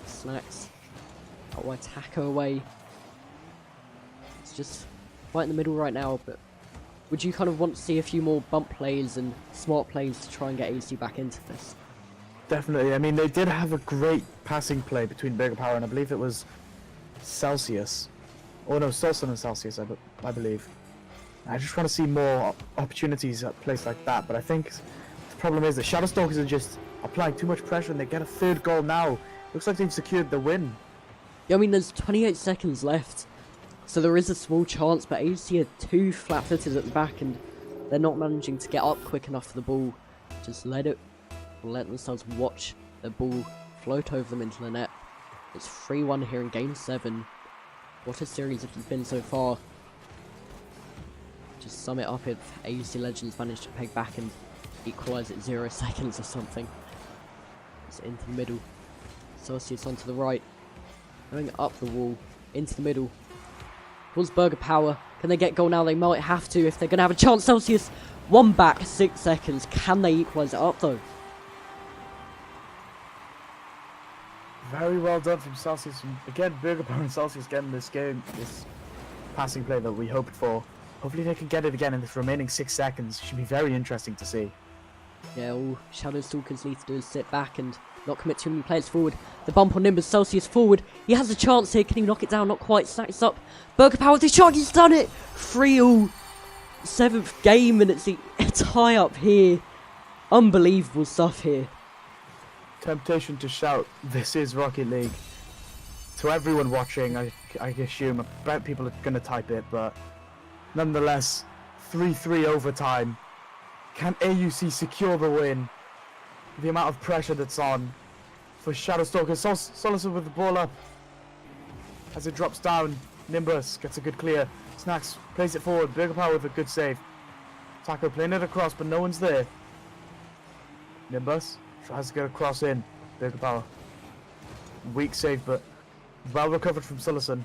Snacks out wide, Taco away. It's just right in the middle right now, but would you kind of want to see a few more bump plays and smart plays to try and get AuC back into this? Definitely. I mean, they did have a great passing play between Burger Power and I believe it was Celsius. Oh no, Solson and Celsius, I believe. I just want to see more opportunities at a place like that, but I think the problem is the Shadow Stalkers are just applying too much pressure and they get a third goal now. Looks like they've secured the win. Yeah, I mean, there's 28 seconds left. So there is a small chance, but AuC are too flat-footed at the back, and they're not managing to get up quick enough for the ball. Just let themselves watch the ball float over them into the net. It's 3-1 here in Game 7. What a series it has been so far. Just sum it up if AuC Legends managed to peg back and equalise at 0 seconds or something. It's into the middle. Celsius onto the right. Going up the wall. Into the middle. Towards Burger Power. Can they get goal now? They might have to if they're going to have a chance. Celsius, one back, 6 seconds. Can they equalise it up though? Very well done from Celsius. Again, Burger Power and Celsius getting this passing play that we hoped for. Hopefully they can get it again in the remaining 6 seconds. Should be very interesting to see. Yeah, all Shadow Stalkers need to do is sit back and not commit too many players forward. The bump on Nimbus, Celsius forward. He has a chance here. Can he knock it down? Not quite. Snacks up. Burger Power with the shot. He's done it. 3-all. 7th game, and it's a tie up here. Unbelievable stuff here. Temptation to shout, this is Rocket League. To everyone watching, I assume, I bet people are going to type it, but nonetheless, 3-3 overtime. Can AuC secure the win? The amount of pressure that's on for Shadow Stalkers. Solison with the ball up. As it drops down, Nimbus gets a good clear. Snacks plays it forward. Burger Power with a good save. Taco playing it across, but no one's there. Nimbus tries to get a cross in. Burger Power. Weak save, but well recovered from Solison.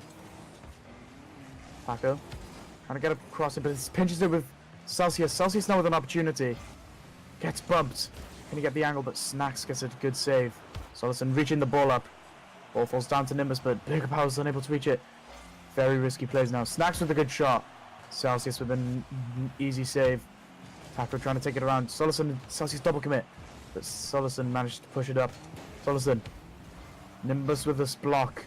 Taco trying to get a cross in, but it pinches it with Celsius. Celsius now with an opportunity. Gets bumped. Can he get the angle? But Snacks gets a good save. Solison reaching the ball up. Ball falls down to Nimbus, but Burger Power's unable to reach it. Very risky plays now. Snacks with a good shot. Celsius with an easy save. Taco trying to take it around. Solison, Celsius double commit. But Solison managed to push it up. Solison. Nimbus with this block.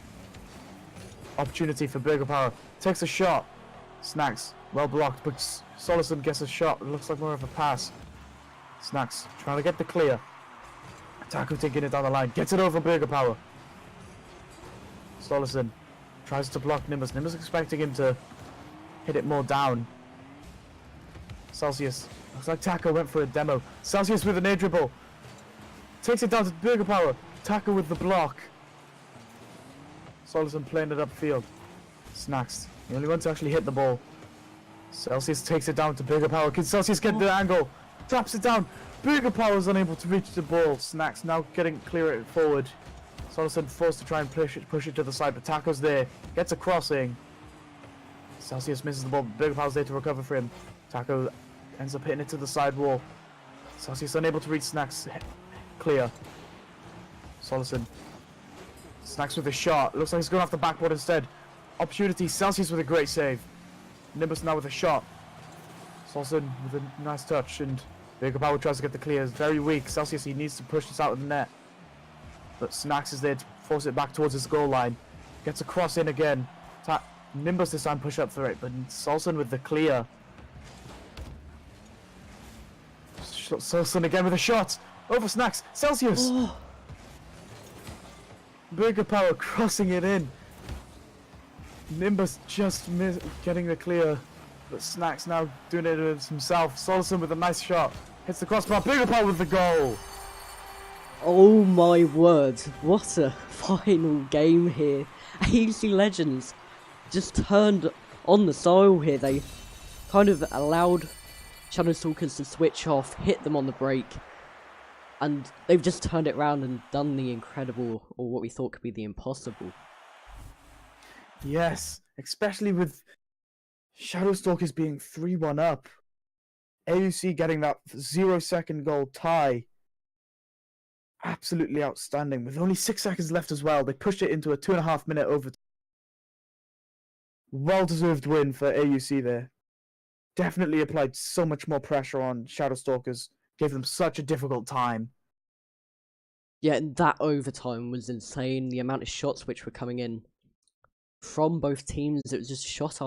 Opportunity for Burger Power. Takes a shot. Snacks, well blocked, but Solison gets a shot. It looks like more of a pass. Snacks trying to get the clear. Taco taking it down the line. Gets it over Burger Power. Solison tries to block Nimbus. Nimbus expecting him to hit it more down. Celsius. Looks like Taco went for a demo. Celsius with an air dribble. Takes it down to Burger Power. Taco with the block. Solison playing it upfield. Snacks. The only one to actually hit the ball. Celsius takes it down to Burger Power. Can Celsius get the angle? Taps it down. Burger Power is unable to reach the ball. Snacks now getting clear forward. Solison forced to try and push it to the side, but Taco's there. Gets a crossing. Celsius misses the ball. Burger Power's there to recover for him. Taco ends up hitting it to the side wall. Celsius unable to reach Snacks. Clear. Solison. Snacks with a shot. Looks like he's going off the backboard instead. Opportunity. Celsius with a great save. Nimbus now with a shot. Solison with a nice touch, and Burger Power tries to get the clear. It's very weak. Celsius, he needs to push this out of the net. But Snacks is there to force it back towards his goal line. Gets a cross in again. Nimbus this time push up for it, but Solison with the clear. Solison again with a shot. Over Snacks. Celsius. Oh. Burger Power crossing it in. Nimbus just getting the clear, but Snacks now doing it himself. Solison with a nice shot. Hits the crossbar. Burger Power with the goal. Oh my word, what a final game here. AuC Legends just turned on the soil here. They kind of allowed Shadow Stalkers to switch off, hit them on the break, and they've just turned it around and done the incredible, or what we thought could be the impossible. Yes, especially with Shadow Stalkers being 3-1 up. AuC getting that 0-second goal tie. Absolutely outstanding. With only 6 seconds left as well, they pushed it into a 2.5-minute overtime. Well-deserved win for AuC there. Definitely applied so much more pressure on Shadow Stalkers. Gave them such a difficult time. Yeah, and that overtime was insane. The amount of shots which were coming in from both teams, it was just shot after